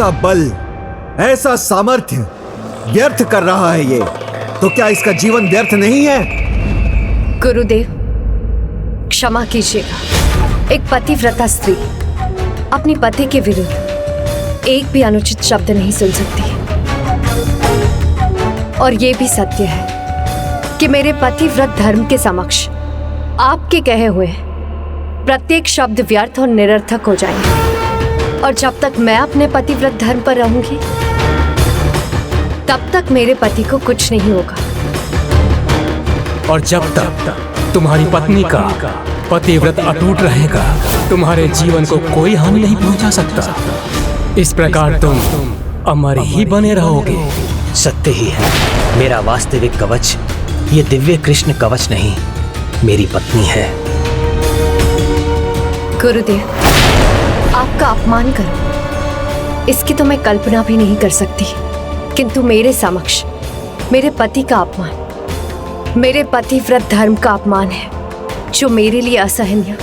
ऐसा बल, ऐसा सामर्थ्य व्यर्थ कर रहा है ये, तो क्या इसका जीवन व्यर्थ नहीं है? गुरुदेव, क्षमा कीजिएगा। एक पतिव्रता स्त्री अपनी पति के विरुद्ध एक भी अनुचित शब्द नहीं सुन सकती। और ये भी सत्य है कि मेरे पतिव्रत धर्म के समक्ष आपके कहे हुए प्रत्येक शब्द व्यर्थ और निरर्थक हो जाएंगे। और जब तक मैं अपने पतिव्रत धर्म पर रहूंगी, तब तक मेरे पति को कुछ नहीं होगा। और जब तक तुम्हारी पत्नी का पतिव्रत अटूट रहेगा, तुम्हारे जीवन को कोई हानि नहीं पहुंचा सकता। इस प्रकार तुम अमर ही बने रहोगे। सत्य ही है, मेरा वास्तविक कवच ये दिव्य कृष्ण कवच नहीं, मेरी पत्नी है। गुरुदेव, आपका अपमान करो, इसकी तो मैं कल्पना भी नहीं कर सकती। किंतु मेरे समक्ष मेरे पति का अपमान, मेरे पतिव्रत धर्म का अपमान है, जो मेरे लिए असहनीय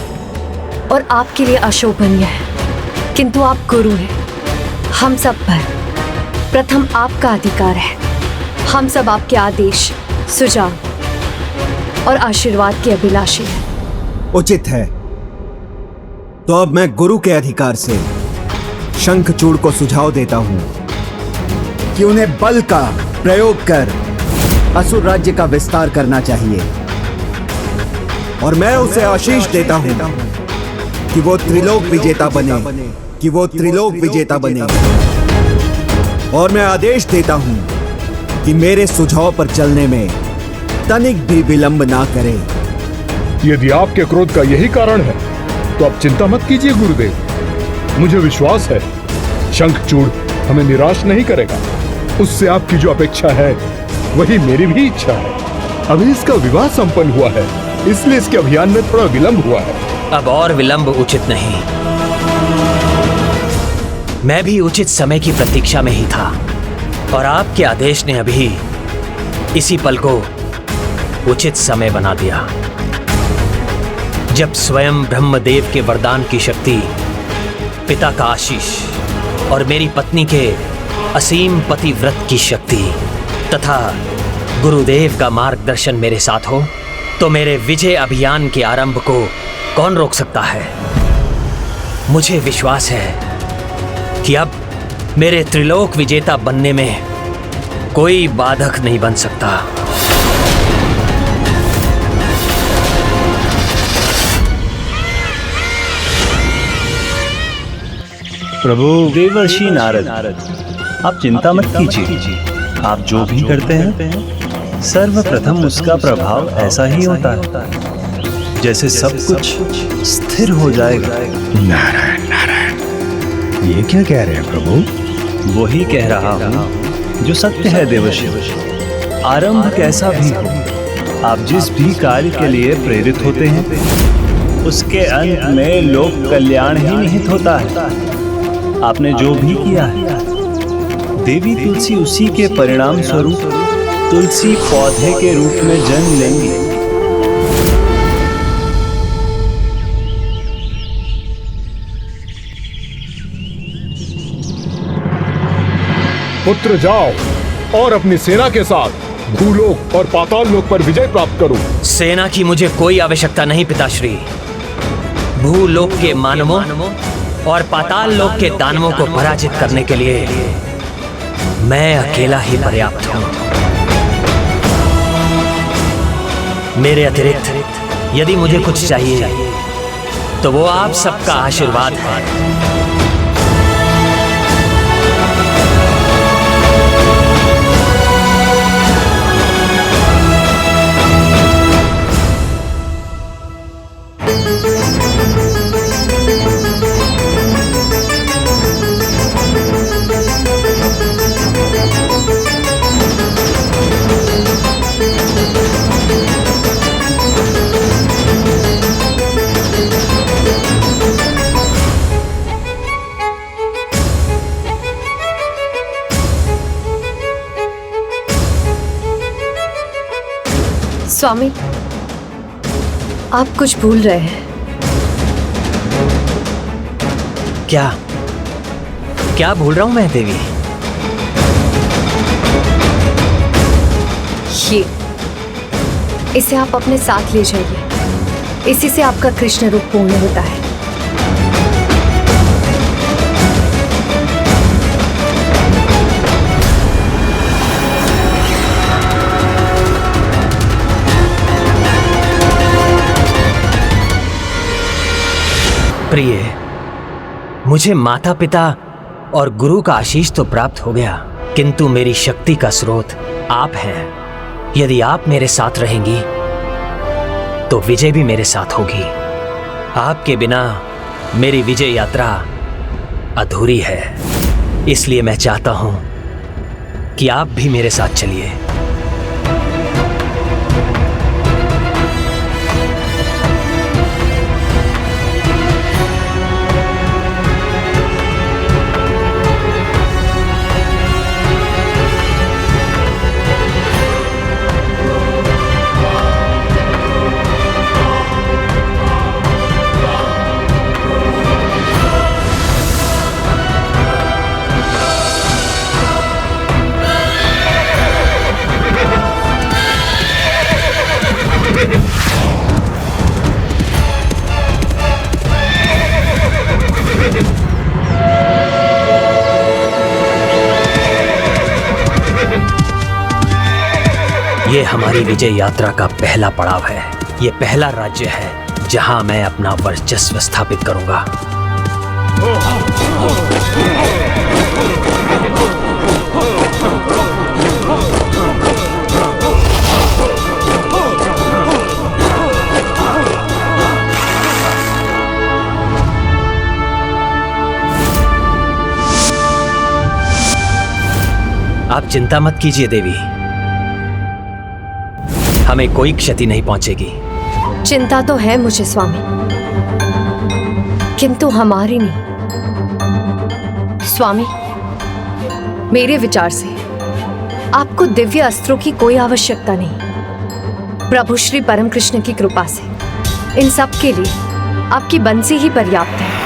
और आपके लिए अशोभनीय है। किंतु आप गुरु हैं, हम सब पर प्रथम आपका अधिकार है। हम सब आपके आदेश, सुझाव और आशीर्वाद के अभिलाषी हैं। उचित है, तो अब मैं गुरु के अधिकार से शंखचूड़ को सुझाव देता हूं कि उन्हें बल का प्रयोग कर असुर राज्य का विस्तार करना चाहिए। और मैं उसे आशीष देता हूं कि वो त्रिलोक विजेता बने, कि वो त्रिलोक विजेता बने। और मैं आदेश देता हूं कि मेरे सुझाव पर चलने में तनिक भी विलंब ना करे। यदि आपके क्रोध का यही कारण है, तो आप चिंता मत कीजिए गुरुदेव। मुझे विश्वास है शंखचूड़ हमें निराश नहीं करेगा। उससे आपकी जो अपेक्षा है वही मेरी भी इच्छा है। अभी इसका विवाह संपन्न हुआ है, इसलिए इसके अभियान में थोड़ा विलंब हुआ है। अब और विलंब उचित नहीं। मैं भी उचित समय की प्रतीक्षा में ही था, और आपके आदेश ने अभी इसी पल को उचित समय बना दिया। जब स्वयं ब्रह्मदेव के वरदान की शक्ति, पिता का आशीष और मेरी पत्नी के असीम पतिव्रत की शक्ति तथा गुरुदेव का मार्गदर्शन मेरे साथ हो, तो मेरे विजय अभियान के आरंभ को कौन रोक सकता है। मुझे विश्वास है कि अब मेरे त्रिलोक विजेता बनने में कोई बाधक नहीं बन सकता। प्रभु देवर्षि नारद, आप चिंता मत कीजिए। आप जो भी करते हैं, सर्वप्रथम उसका प्रभाव ऐसा ही होता है जैसे सब कुछ स्थिर हो जाएगा। नारायण नारायण, ये क्या कह रहे हैं प्रभु? वही कह रहा हूँ जो सत्य है देवर्षि। आरंभ कैसा भी हो, आप जिस भी कार्य के लिए प्रेरित होते हैं, उसके अंत में लोक कल्याण ही निहित होता है। आपने जो भी किया है, देवी तुलसी उसी के परिणाम स्वरूप तुलसी पौधे के रूप में जन्म लेंगी। पुत्र जाओ और अपनी सेना के साथ भूलोक और पाताल लोक पर विजय प्राप्त करो। सेना की मुझे कोई आवश्यकता नहीं पिताश्री। भूलोक के मानवों और पाताल लोक के दानवों को पराजित करने के लिए मैं अकेला ही पर्याप्त हूं। मेरे अतिरिक्त यदि मुझे कुछ चाहिए तो वो आप सबका आशीर्वाद है। स्वामी, आप कुछ भूल रहे हैं। क्या क्या भूल रहा हूं मैं देवी? ये इसे आप अपने साथ ले जाइए। इसी से आपका कृष्ण रूप पूर्ण होता है। प्रिय, मुझे माता पिता और गुरु का आशीष तो प्राप्त हो गया, किंतु मेरी शक्ति का स्रोत आप हैं। यदि आप मेरे साथ रहेंगी तो विजय भी मेरे साथ होगी। आपके बिना मेरी विजय यात्रा अधूरी है। इसलिए मैं चाहता हूं कि आप भी मेरे साथ चलिए। ये हमारी विजय यात्रा का पहला पड़ाव है। ये पहला राज्य है जहां मैं अपना वर्चस्व स्थापित करूंगा। आप चिंता मत कीजिए देवी, हमें कोई क्षति नहीं पहुंचेगी। चिंता तो है मुझे स्वामी, किंतु हमारी नहीं। स्वामी, मेरे विचार से आपको दिव्य अस्त्रों की कोई आवश्यकता नहीं। प्रभु श्री परम कृष्ण की कृपा से इन सब के लिए आपकी बंसी ही पर्याप्त है।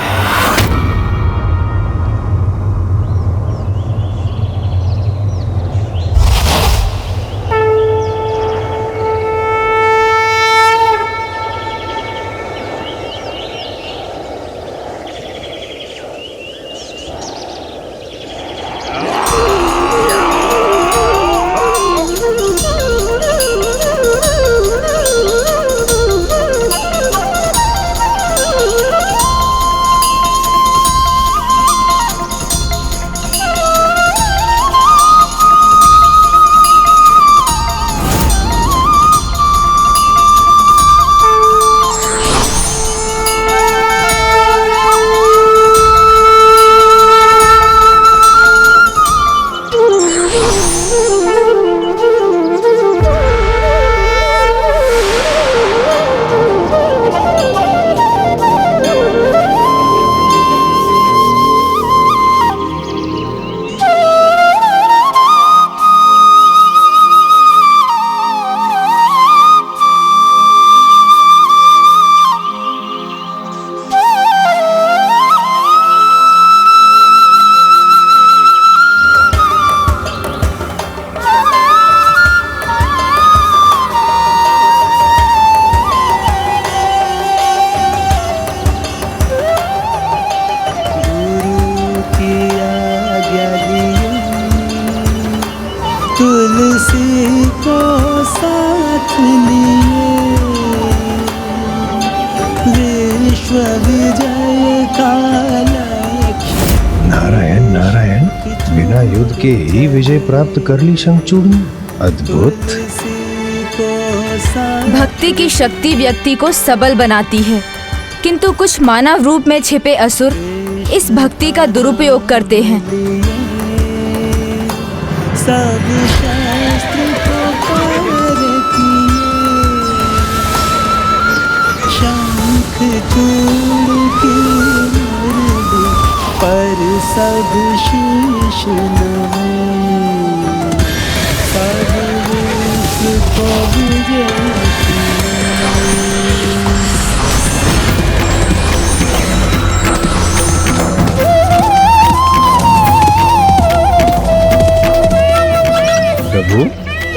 तुलसी को साथ लिए विश्व विजय का लक्ष्य। नारायण नारायण, बिना युद्ध के ही विजय प्राप्त कर ली शंखचूड़ ने। अद्भुत। भक्ति की शक्ति व्यक्ति को सबल बनाती है, किंतु कुछ मानव रूप में छिपे असुर इस भक्ति का दुरुपयोग करते हैं। सब शास्त्र को पार किए, शंखचूड़ की मुरली पर सब शीश नवाए। सब विश्व को विजय किया।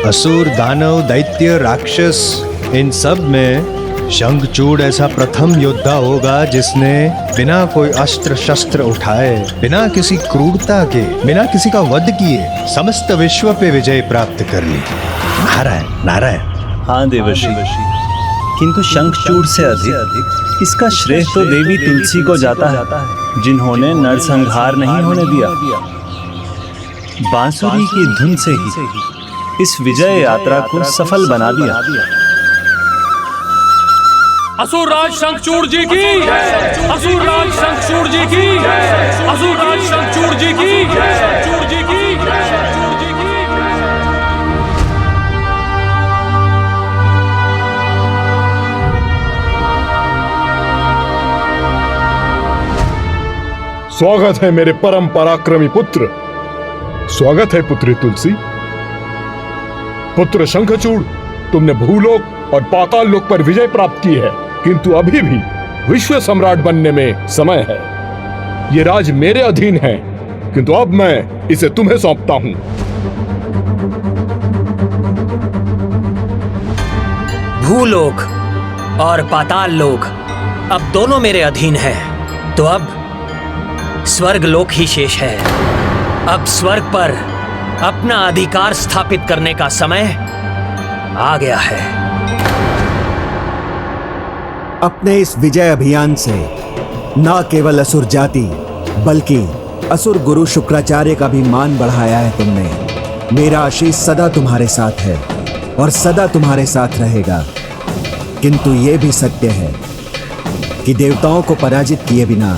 असुर, दानव, दैत्य, राक्षस, इन सब में शंखचूड़ ऐसा प्रथम योद्धा होगा जिसने बिना कोई अस्त्र शस्त्र उठाए, बिना किसी क्रूरता के, बिना किसी का वध किए समस्त विश्व पे विजय प्राप्त कर ली। नारायण नारायण। हाँ देवर्षि, किंतु शंखचूड़ से अधिक इसका श्रेय तो देवी तुलसी को जाता है, जिन्होंने नरसंहार नहीं होने दिया। बांसुरी की धुन से ही इस विजय यात्रा को सफल बना दिया। असुरराज शंखचूड़ जी की, असुरराज शंखचूड़ जी की, असुरराज शंखचूड़ जी की, शंखचूड़ जी की, शंखचूड़ जी की। स्वागत है मेरे परम पराक्रमी पुत्र, स्वागत है पुत्री तुलसी। पुत्र शंखचूड़, तुमने भूलोक और पाताल लोक पर विजय प्राप्त की है, किंतु अभी भी विश्व सम्राट बनने में समय है। ये राज मेरे अधीन है, किंतु अब मैं इसे तुम्हें सौंपता हूं। भूलोक और पाताल लोक अब दोनों मेरे अधीन है, तो अब स्वर्ग लोक ही शेष है। अब स्वर्ग पर अपना अधिकार स्थापित करने का समय आ गया है। अपने इस विजय अभियान से न केवल असुर जाति बल्कि असुर गुरु शुक्राचार्य का भी मान बढ़ाया है तुमने। मेरा आशीष सदा तुम्हारे साथ है और सदा तुम्हारे साथ रहेगा। किंतु यह भी सत्य है कि देवताओं को पराजित किए बिना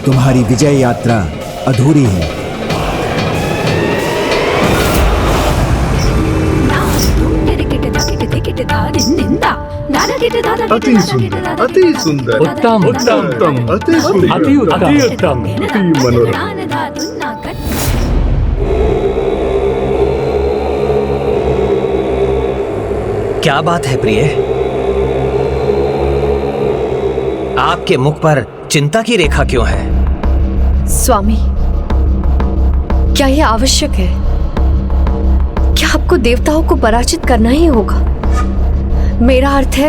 तुम्हारी विजय यात्रा अधूरी है। अति सुंदर, अति सुंदर, उत्तम उत्तम, अति सुंदर, अति उत्तम, अति उत्तम, अति मनोरम। क्या बात है प्रिय? आपके मुख पर चिंता की रेखा क्यों है? स्वामी, क्या यह आवश्यक है? क्या आपको देवताओं को पराजित करना ही होगा? मेरा अर्थ है,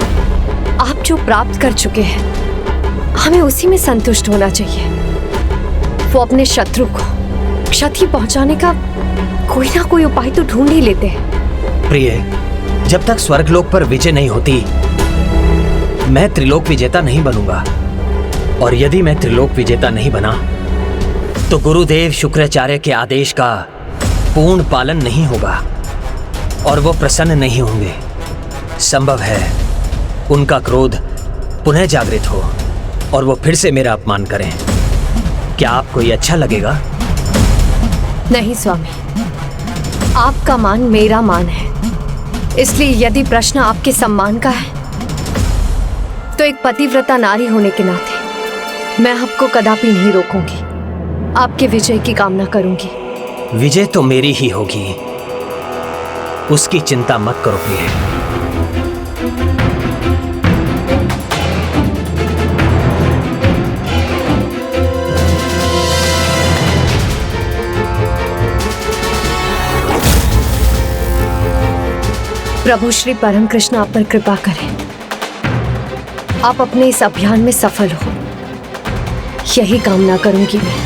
आप जो प्राप्त कर चुके हैं हमें उसी में संतुष्ट होना चाहिए। वो अपने शत्रु को क्षति पहुंचाने का कोई ना कोई उपाय तो ढूंढ ही लेते हैं। प्रिय, जब तक स्वर्गलोक पर विजय नहीं होती, मैं त्रिलोक विजेता नहीं बनूंगा। और यदि मैं त्रिलोक विजेता नहीं बना तो गुरुदेव शुक्राचार्य के आदेश का पूर्ण पालन नहीं होगा और वो प्रसन्न नहीं होंगे। संभव है उनका क्रोध पुनः जागृत हो और वो फिर से मेरा अपमान करें। क्या आपको ये अच्छा लगेगा? नहीं स्वामी, आपका मान मेरा मान है, इसलिए यदि प्रश्न आपके सम्मान का है तो एक पतिव्रता नारी होने के नाते मैं आपको कदापि नहीं रोकूंगी। आपके विजय की कामना करूंगी। विजय तो मेरी ही होगी, उसकी चिंता मत करो प्रिय। प्रभु श्री परम कृष्ण आप पर कृपा करें। आप अपने इस अभियान में सफल हो, यही कामना करूंगी मैं।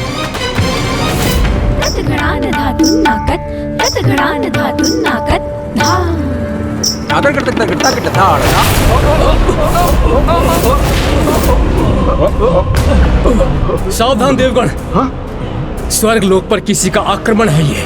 सावधान देवगण, स्वर्ग लोक पर किसी का आक्रमण है ये।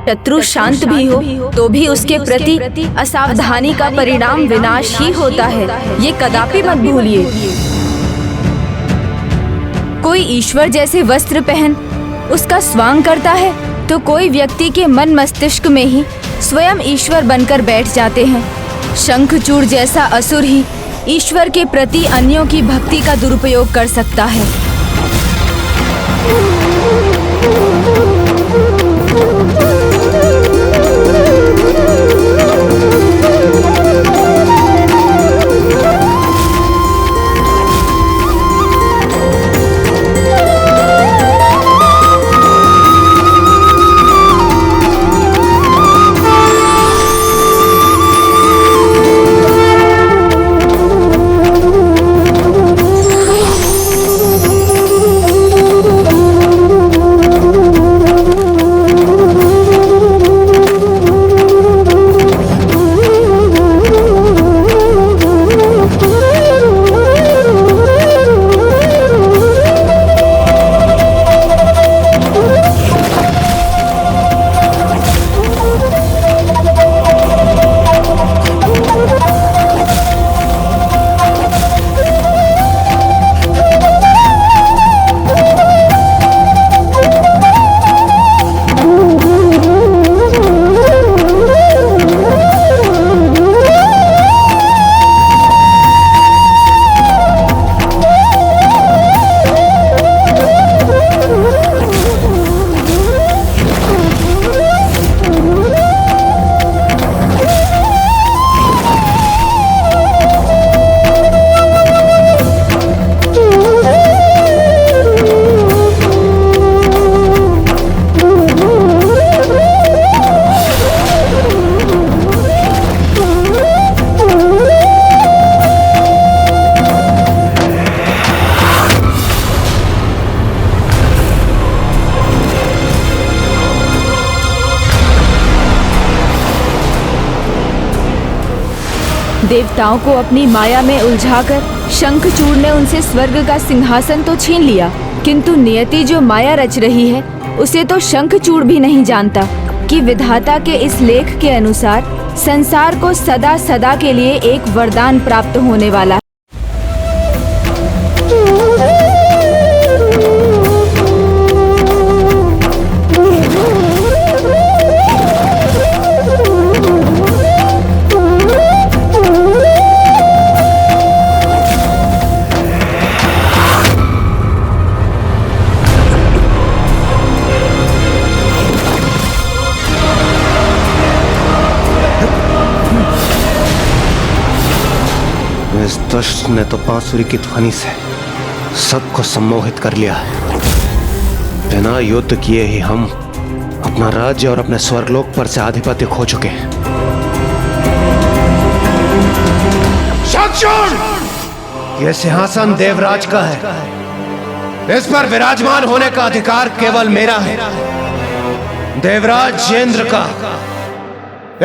शत्रु शांत भी हो तो भी उसके प्रति असावधानी का परिणाम विनाश ही होता है, ये कदापि मत भूलिए। कोई ईश्वर जैसे वस्त्र पहन उसका स्वांग करता है तो कोई व्यक्ति के मन मस्तिष्क में ही स्वयं ईश्वर बनकर बैठ जाते हैं। शंखचूड़ जैसा असुर ही ईश्वर के प्रति अन्यों की भक्ति का दुरुपयोग कर सकता है। देवताओं को अपनी माया में उलझाकर शंखचूड़ ने उनसे स्वर्ग का सिंहासन तो छीन लिया, किंतु नियति जो माया रच रही है उसे तो शंखचूड़ भी नहीं जानता कि विधाता के इस लेख के अनुसार संसार को सदा सदा के लिए एक वरदान प्राप्त होने वाला है। इस दुष्ट ने तो बांसुरी की ध्वनि से सबको सम्मोहित कर लिया है। बिना युद्ध किए ही हम अपना राज्य और अपने स्वर्गलोक पर से आधिपत्य खो चुके हैं। शंखचूड़! यह सिंहासन देवराज का है। इस पर विराजमान होने का अधिकार केवल मेरा है, देवराज इंद्र का।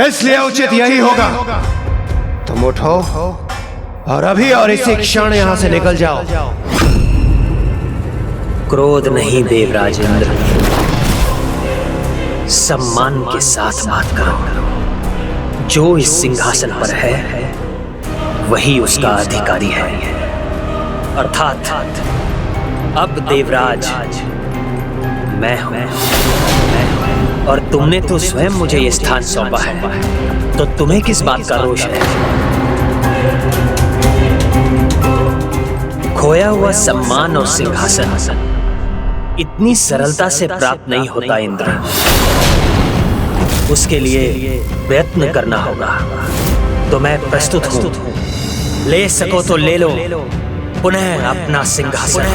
इसलिए उचित यही होगा तुम उठो और अभी और इसी क्षण यहां से निकल जाओ। क्रोध नहीं देवराज इंद्र, सम्मान के साथ बात करो। जो इस सिंहासन पर है वही उसका अधिकारी है, अर्थात अब देवराज मैं हूं। और तुमने तो स्वयं मुझे यह स्थान सौंपा है, तो तुम्हें किस बात का रोष है? खोया हुआ सम्मान और सिंहासन इतनी सरलता से प्राप्त नहीं होता इंद्र। उसके लिए प्रयत्न करना होगा। तो मैं प्रस्तुत हूं, ले सको तो ले लो पुनः अपना सिंहासन।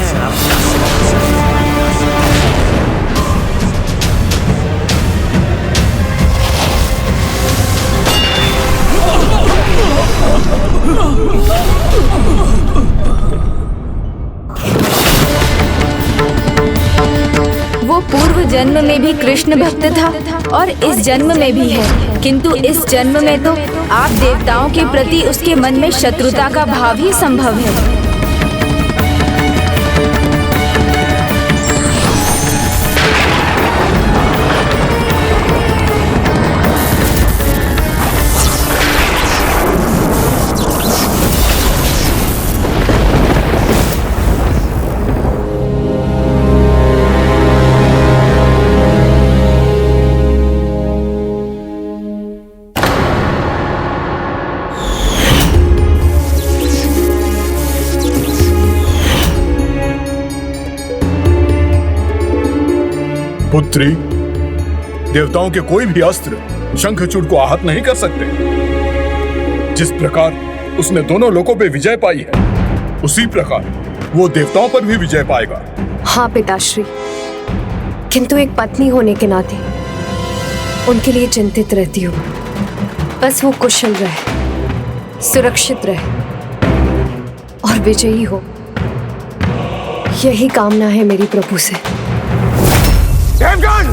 वो पूर्व जन्म में भी कृष्ण भक्त था और इस जन्म में भी है, किंतु इस जन्म में तो आप देवताओं के प्रति उसके मन में शत्रुता का भाव ही संभव है। पुत्री, देवताओं के कोई भी अस्त्र शंखचूड़ को आहत नहीं कर सकते। जिस प्रकार उसने दोनों लोकों पे विजय पाई है, उसी प्रकार वो देवताओं पर भी विजय पाएगा। हाँ पिताश्री, किंतु एक पत्नी होने के नाते उनके लिए चिंतित रहती हूँ। बस वो कुशल रहे, सुरक्षित रहे और विजयी हो, यही कामना है मेरी प्रभु से। देवगण!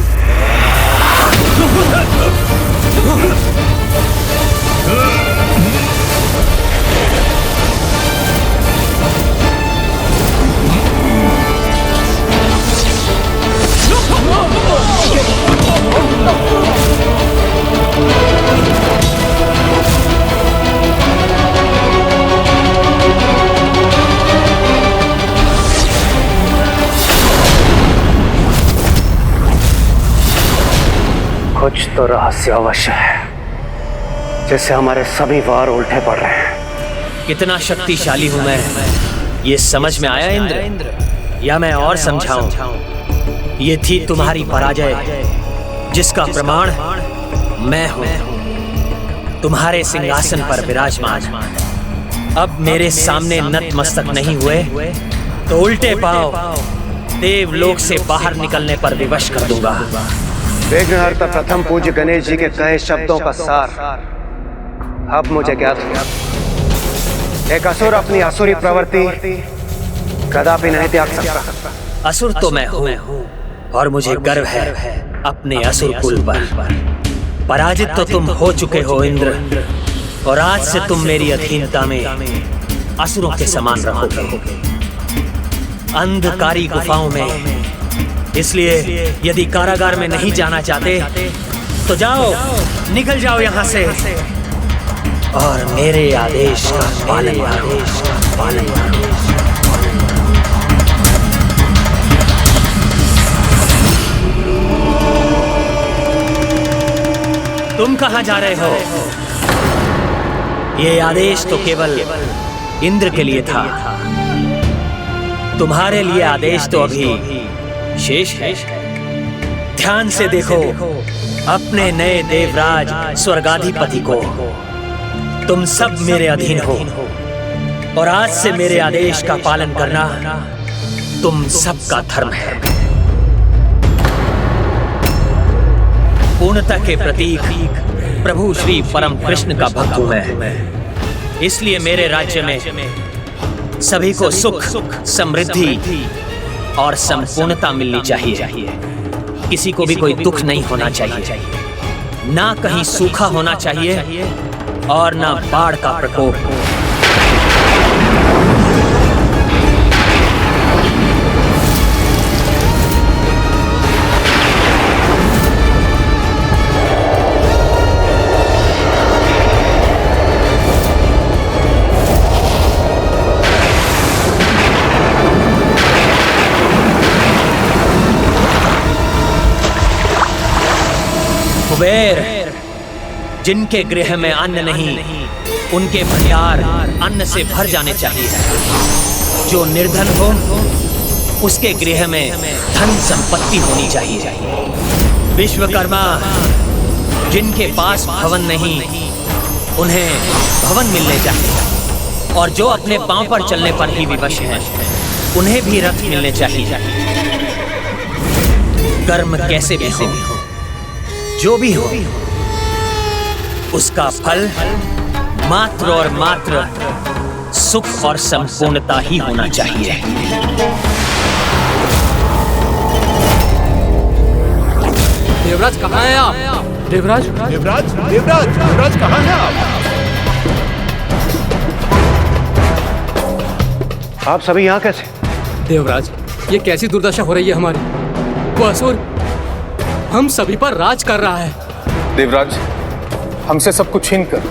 कुछ तो रहस्य अवश्य है जिससे हमारे सभी वार उल्टे पड़ रहे हैं। कितना शक्तिशाली हूं मैं, ये समझ में आया इंद्र? या मैं और समझाऊं? ये थी तुम्हारी पराजय, जिसका प्रमाण मैं हूं, तुम्हारे सिंहासन पर विराजमान। अब मेरे सामने नतमस्तक नहीं हुए तो उल्टे पांव देवलोक से बाहर निकलने पर विवश कर दूंगा। विघ्नहर्ता प्रथम पूज्य गणेश जी के कहे शब्दों का सार अब मुझे ज्ञात हुआ। एक असुर अपनी असुरी प्रवृत्ति कदापि नहीं त्याग सकता। असुर तो मैं हूँ और मुझे गर्व है अपने असुर कुल पर। पराजित तो तुम हो चुके हो इंद्र, और आज से तुम मेरी अधीनता में असुरों के समान रहोगे, अंधकारी गुफाओं में। इसलिए यदि कारागार में नहीं जाना चाहते तो जाओ, निकल जाओ यहाँ से और मेरे आदेश का पालन करो। तुम कहाँ जा रहे हो? ये आदेश तो केवल इंद्र के लिए था, तुम्हारे लिए आदेश तो अभी शेष है। ध्यान से देखो अपने नए देवराज स्वर्गाधिपति को। तुम सब मेरे अधीन हो और आज से मेरे आदेश का पालन करना तुम सबका धर्म है। पूर्णता के प्रतीक प्रभु श्री परम कृष्ण का भक्त हूं मैं। इसलिए मेरे राज्य में सभी को सुख, समृद्धि और संपूर्णता मिलनी चाहिए। किसी को भी कोई दुख नहीं होना चाहिए, ना कहीं सूखा होना चाहिए और ना बाढ़ का प्रकोप। कुबेर, जिनके गृह में अन्न नहीं, उनके भंडार अन्न से भर जाने चाहिए। जो निर्धन हो, उसके गृह में धन संपत्ति होनी चाहिए। विश्वकर्मा, जिनके पास भवन नहीं, उन्हें भवन मिलने चाहिए। और जो अपने पांव पर चलने पर ही विवश हैं, उन्हें भी रथ मिलने चाहिए। कर्म कैसे भी हो, जो भी हो, उसका फल मात्र और मात्र सुख और संपूर्णता ही होना चाहिए। देवराज कहाँ हैं आप? देवराज, देवराज, देवराज, देवराज कहाँ हैं आप सभी यहाँ कैसे? देवराज, ये कैसी दुर्दशा हो रही है हमारी? वो असुर हम सभी पर राज कर रहा है। देवराज, हमसे सब कुछ छीन कर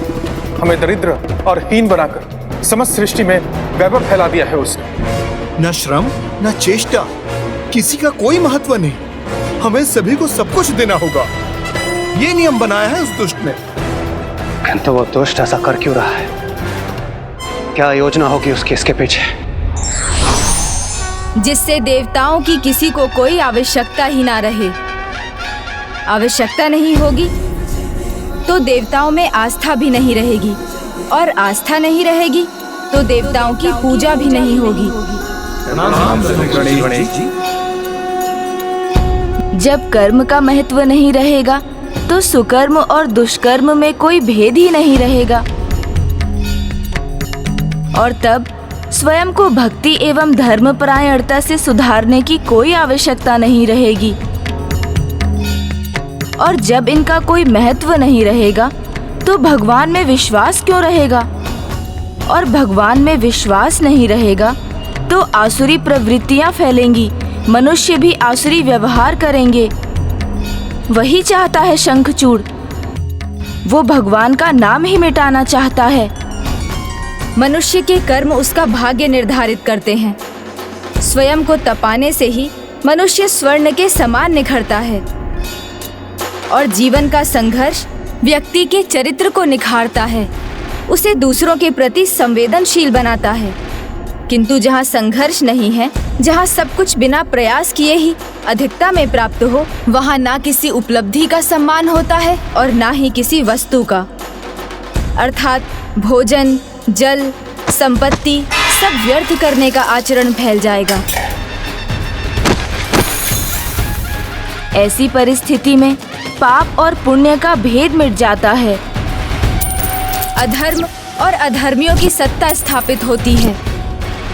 हमें दरिद्र और हीन बनाकर समस्त सृष्टि में वैभव फैला दिया है उसने। न श्रम न चेष्टा, किसी का कोई महत्व नहीं। हमें सभी को सब कुछ देना होगा, ये नियम बनाया है उस दुष्ट ने। किंतु वो दुष्ट ऐसा कर क्यों रहा है? क्या योजना होगी उसकी इसके पीछे? जिससे देवताओं की किसी को कोई आवश्यकता ही ना रहे। आवश्यकता नहीं होगी तो देवताओं में आस्था भी नहीं रहेगी, और आस्था नहीं रहेगी तो देवताओं की पूजा भी नहीं होगी। जब कर्म का महत्व नहीं रहेगा तो सुकर्म और दुष्कर्म में कोई भेद ही नहीं रहेगा, और तब स्वयं को भक्ति एवं धर्मपरायणता से सुधारने की कोई आवश्यकता नहीं रहेगी। और जब इनका कोई महत्व नहीं रहेगा तो भगवान में विश्वास क्यों रहेगा? और भगवान में विश्वास नहीं रहेगा तो आसुरी प्रवृत्तियां फैलेंगी, मनुष्य भी आसुरी व्यवहार करेंगे। वही चाहता है शंखचूड़, वो भगवान का नाम ही मिटाना चाहता है। मनुष्य के कर्म उसका भाग्य निर्धारित करते हैं। स्वयं को तपाने से ही मनुष्य स्वर्ण के समान निखरता है, और जीवन का संघर्ष व्यक्ति के चरित्र को निखारता है, उसे दूसरों के प्रति संवेदनशील बनाता है। किंतु जहाँ संघर्ष नहीं है, जहाँ सब कुछ बिना प्रयास किए ही अधिकता में प्राप्त हो, वहाँ ना किसी उपलब्धि का सम्मान होता है और ना ही किसी वस्तु का। अर्थात भोजन, जल, संपत्ति सब व्यर्थ करने का आचरण फैल जाएगा। ऐसी परिस्थिति में पाप और पुण्य का भेद मिट जाता है। अधर्म और अधर्मियों की सत्ता स्थापित होती है।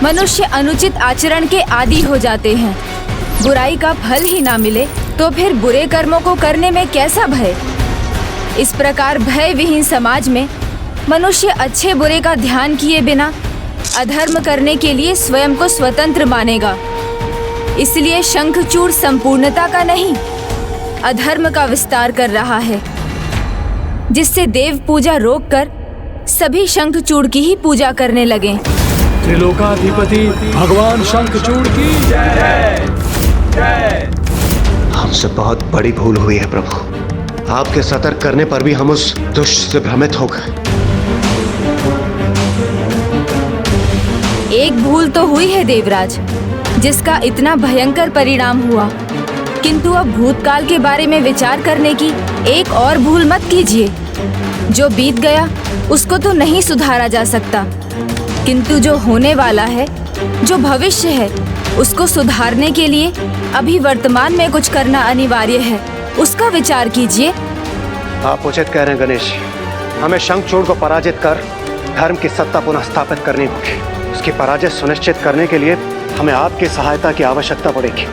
मनुष्य अनुचित आचरण के आदी हो जाते हैं। बुराई का फल ही ना मिले तो फिर बुरे कर्मों को करने में कैसा भय? इस प्रकार भय विहीन समाज में मनुष्य अच्छे बुरे का ध्यान किए बिना अधर्म करने के लिए स्वयं को स्वतंत्र मानेगा। इसलिए शंखचूड़ संपूर्णता का नहीं, अधर्म का विस्तार कर रहा है, जिससे देव पूजा रोककर सभी शंखचूड़ की ही पूजा करने लगे। त्रिलोकाधिपति भगवान शंखचूड़ की जय जय। हमसे बहुत बड़ी भूल हुई है प्रभु। आपके सतर्क करने पर भी हम उस दुष्ट से भ्रमित हो गए। एक भूल तो हुई है देवराज, जिसका इतना भयंकर परिणाम हुआ, किंतु अब भूतकाल के बारे में विचार करने की एक और भूल मत कीजिए। जो बीत गया उसको तो नहीं सुधारा जा सकता, किंतु जो होने वाला है, जो भविष्य है, उसको सुधारने के लिए अभी वर्तमान में कुछ करना अनिवार्य है। उसका विचार कीजिए। आप उचित कह रहे हैं गणेश। हमें शंखचूड़ को पराजित कर धर्म की सत्ता पुनः स्थापित करनी होगी। उसकी पराजय सुनिश्चित करने के लिए हमें आपकी सहायता की आवश्यकता पड़ेगी।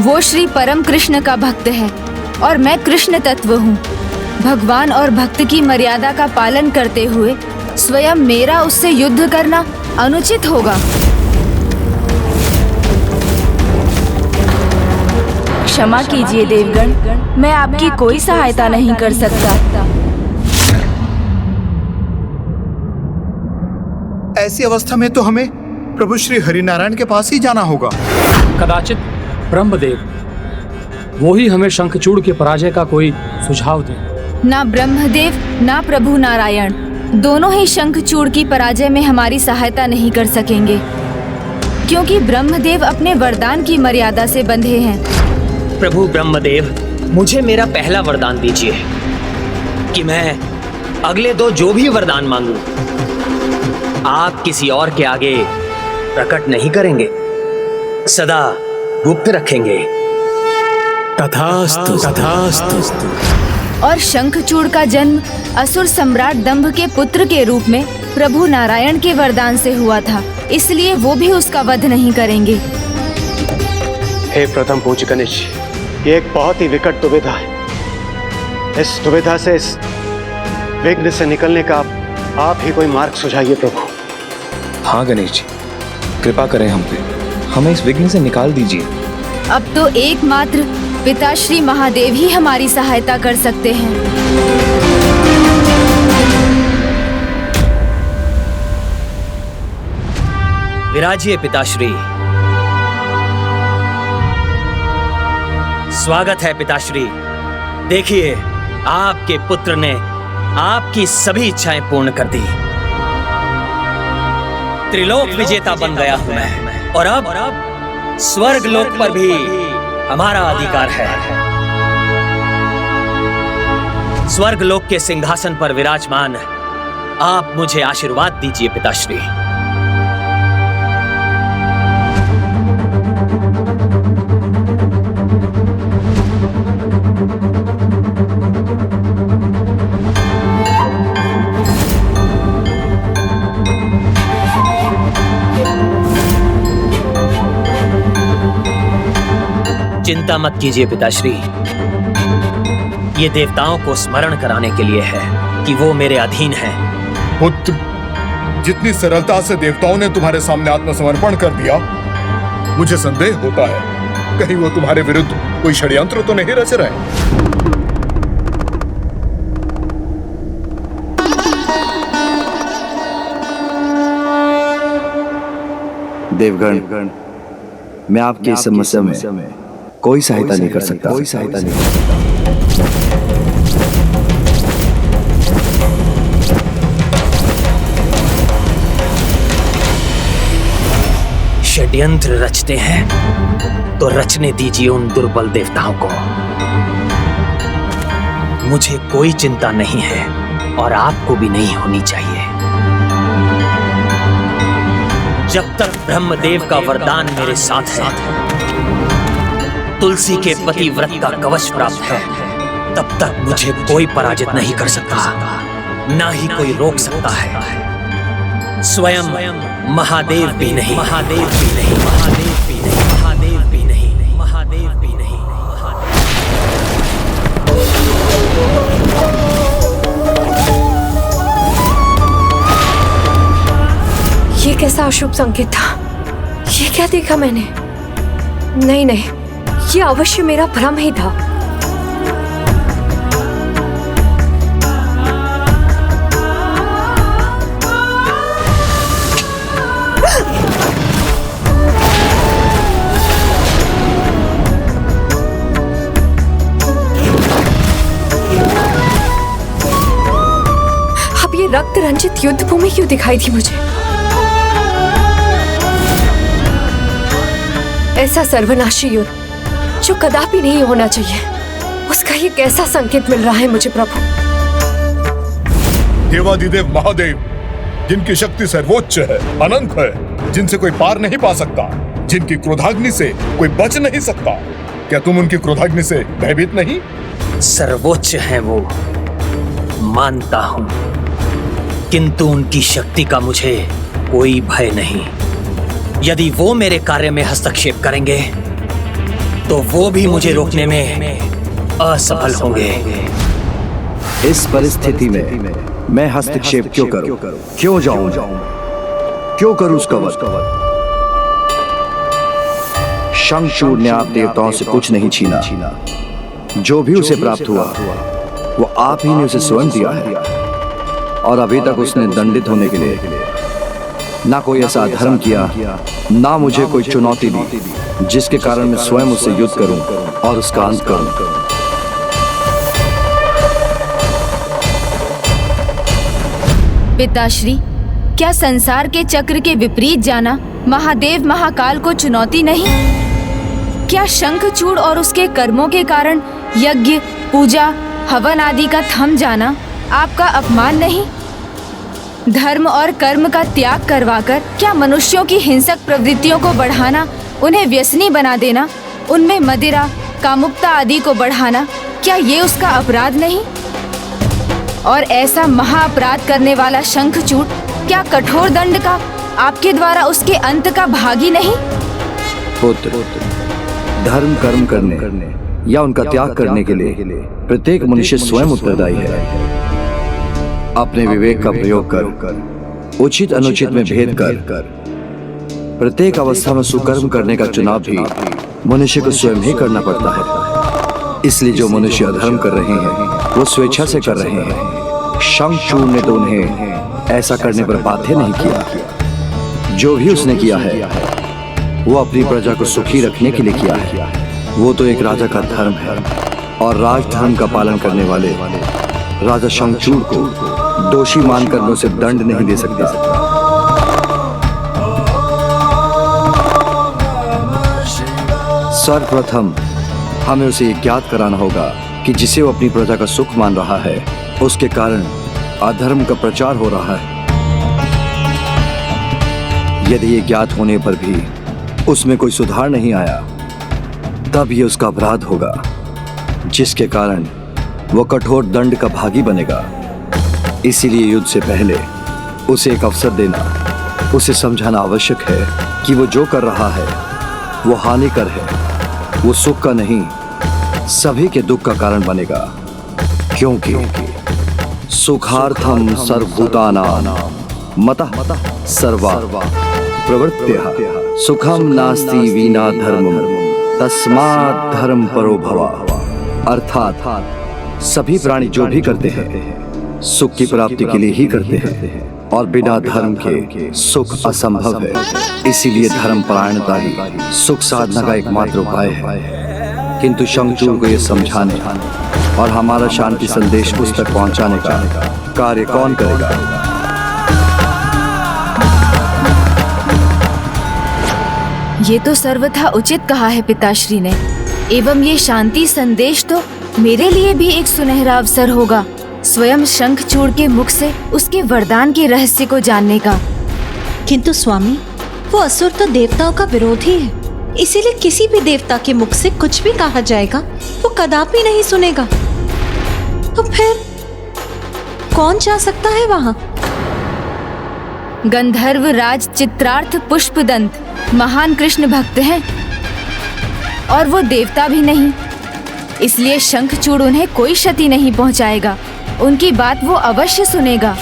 वो श्री परम कृष्ण का भक्त है और मैं कृष्ण तत्व हूँ। भगवान और भक्त की मर्यादा का पालन करते हुए स्वयं मेरा उससे युद्ध करना अनुचित होगा। क्षमा कीजिए देवगण, मैं आपकी कोई सहायता नहीं कर सकता। ऐसी अवस्था में तो हमें प्रभु श्री हरिनारायण के पास ही जाना होगा। कदाचित ब्रह्मदेव वो ही हमें शंखचूड़ के पराजय का कोई सुझाव दें। ना ब्रह्मदेव ना प्रभु नारायण, दोनों ही शंखचूड़ की पराजय में हमारी सहायता नहीं कर सकेंगे, क्योंकि ब्रह्मदेव अपने वरदान की मर्यादा से बंधे हैं। प्रभु ब्रह्मदेव, मुझे मेरा पहला वरदान दीजिए कि मैं अगले दो जो भी वरदान मांगूं, आप किसी और के आगे प्रकट नहीं करेंगे, सदा गुप्त रखेंगे। तथास्तु तथास्तु। और शंखचूड़ का जन्म असुर सम्राट दंभ के पुत्र के रूप में प्रभु नारायण के वरदान से हुआ था, इसलिए वो भी उसका वध नहीं करेंगे। हे प्रथम पूज्य गणेश, ये एक बहुत ही विकट दुविधा है। इस दुविधा से, इस विघ्न से निकलने का आप ही कोई मार्ग सुझाइए प्रभु। हाँ गणेश जी, कृपा करें हम पे, हमें इस विघ्न से निकाल दीजिए। अब तो एकमात्र पिताश्री महादेव ही हमारी सहायता कर सकते हैं। विराजिए पिताश्री। स्वागत है पिताश्री। देखिए, आपके पुत्र ने आपकी सभी इच्छाएं पूर्ण कर दी। त्रिलोक विजेता बन गया हूं मैं, और अब स्वर्ग लोक पर भी हमारा अधिकार है। स्वर्ग लोक के सिंहासन पर विराजमान आप मुझे आशीर्वाद दीजिए पिताश्री। चिंता मत कीजिए पिताश्री, ये देवताओं को स्मरण कराने के लिए है कि वो मेरे अधीन हैं। पुत्र, जितनी सरलता से देवताओं ने तुम्हारे सामने आत्मसमर्पण कर दिया, मुझे संदेह होता है कहीं वो तुम्हारे विरुद्ध कोई षड्यंत्र तो नहीं रच रहे। देवगण, मैं आपकी इस समस्या में कोई सहायता नहीं कर सकता। षड्यंत्र रचते हैं तो रचने दीजिए उन दुर्बल देवताओं को। मुझे कोई चिंता नहीं है और आपको भी नहीं होनी चाहिए। जब तक ब्रह्मदेव का वरदान मेरे साथ है, तुलसी के पतिव्रत का कवच प्राप्त है, तब तक मुझे कोई पराजित नहीं कर सकता, ना ही कोई रोक सकता है। स्वयं महादेव भी नहीं, महादेव भी नहीं, महादेव भी नहीं, महादेव भी नहीं, महादेव भी नहीं। कैसा अशुभ संकेत था? ये क्या देखा मैंने? नहीं नहीं, ये अवश्य मेरा भ्रम ही था। अब ये रक्त रंजित युद्ध भूमि क्यों दिखाई थी मुझे? ऐसा सर्वनाशी युद्ध जो कदापि नहीं होना चाहिए, उसका ये कैसा संकेत मिल रहा है मुझे प्रभु? देवाधिदेव महादेव, जिनकी शक्ति सर्वोच्च है, अनंत है, जिनसे कोई पार नहीं पा सकता, जिनकी क्रोधाग्नि से कोई बच नहीं सकता, क्या तुम उनकी क्रोधाग्नि से भयभीत नहीं? सर्वोच्च है वो, मानता हूं, किंतु उनकी शक्ति का मुझे कोई भय नहीं। यदि वो मेरे कार्य में हस्तक्षेप करेंगे तो वो भी मुझे रोकने में असफल होंगे। इस परिस्थिति में मैं हस्तक्षेप क्यों करूं? क्यों जाऊं? क्यों करूं उसका वध? शंखचूड़ ने आप देवताओं से कुछ नहीं छीना। जो भी उसे प्राप्त हुआ वो आप ही ने उसे स्वयं दिया है, और अभी तक उसने दंडित होने के लिए ना कोई ऐसा अधर्म किया, ना मुझे कोई चुनौती दी जिसके कारण मैं स्वयं उससे युद्ध करूं और उसका अंत करूं। पिताश्री, क्या संसार के चक्र के विपरीत जाना महादेव महाकाल को चुनौती नहीं? क्या शंखचूड़ और उसके कर्मों के कारण यज्ञ, पूजा, हवन आदि का थम जाना आपका अपमान नहीं? धर्म और कर्म का त्याग करवाकर क्या मनुष्यों की हिंसक प्रवृत्तियों को बढ़ाना, उन्हें व्यसनी बना देना, उनमें मदिरा, कामुकता आदि को बढ़ाना, क्या ये उसका अपराध नहीं? और ऐसा महाअपराध करने वाला शंखचूड़ क्या कठोर दंड का आपके द्वारा उसके अंत का भागी नहीं? पुत्र, धर्म कर्म करने या उनका त्याग करने के लिए प्रत्येक मनुष्य स्वयं उत्तरदायी है। अपने विवेक का प्रयोग कर, उचित अनुचित में भेद कर, प्रत्येक अवस्था में सुकर्म करने का चुनाव भी मनुष्य को स्वयं ही करना पड़ता है। इसलिए जो मनुष्य अधर्म कर रहे हैं वो स्वेच्छा से कर रहे हैं। शंखचूड़ ने तो उन्हें ऐसा करने पर बाध्य नहीं किया। जो भी उसने किया है वो अपनी प्रजा को सुखी रखने के लिए किया है। वो तो एक राजा का धर्म है, और राजधर्म का पालन करने वाले राजा शंखचूड़ को दोषी मानकर मैं उसे दंड नहीं दे सकता। सर्वप्रथम हमें उसे ज्ञात कराना होगा कि जिसे वो अपनी प्रजा का सुख मान रहा है उसके कारण अधर्म का प्रचार हो रहा है। यदि ये ज्ञात होने पर भी उसमें कोई सुधार नहीं आया, तब ये उसका अपराध होगा, जिसके कारण वो कठोर दंड का भागी बनेगा। इसीलिए युद्ध से पहले उसे एक अवसर देना, उसे समझाना आवश्यक है कि वो जो कर रहा है वो हानिकर है, वो सुख का नहीं सभी के दुख का कारण बनेगा। क्योंकि सुखार्थम सर्वभूतानां मतः सर्वा प्रवृत्त्यः सुखम नास्ति विना धर्मम तस्मात् धर्म परो भवा। अर्थात सभी प्राणी जो भी करते हैं सुख की प्राप्ति के लिए ही करते हैं, और बिना धर्म के सुख असंभव है। इसीलिए धर्म परायणता ही सुख साधना का एकमात्र उपाय है। किंतु शंखचूड़ को यह समझाने और हमारा शांति संदेश उस तक पहुंचाने का कार्य कौन करेगा? ये तो सर्वथा उचित कहा है पिताश्री ने, एवं ये शांति संदेश तो मेरे लिए भी एक सुनहरा अवसर होगा स्वयं शंखचूड़ के मुख से उसके वरदान के रहस्य को जानने का। किंतु स्वामी, वो असुर तो देवताओं का विरोधी है, इसीलिए किसी भी देवता के मुख से कुछ भी कहा जाएगा वो कदापि नहीं सुनेगा। तो फिर कौन जा सकता है वहां? गंधर्व राज चित्रार्थ पुष्पदंत महान कृष्ण भक्त हैं, और वो देवता भी नहीं, इसलिए शंखचूड़ उन्हें कोई क्षति नहीं पहुंचाएगा। उनकी बात वो अवश्य सुनेगा।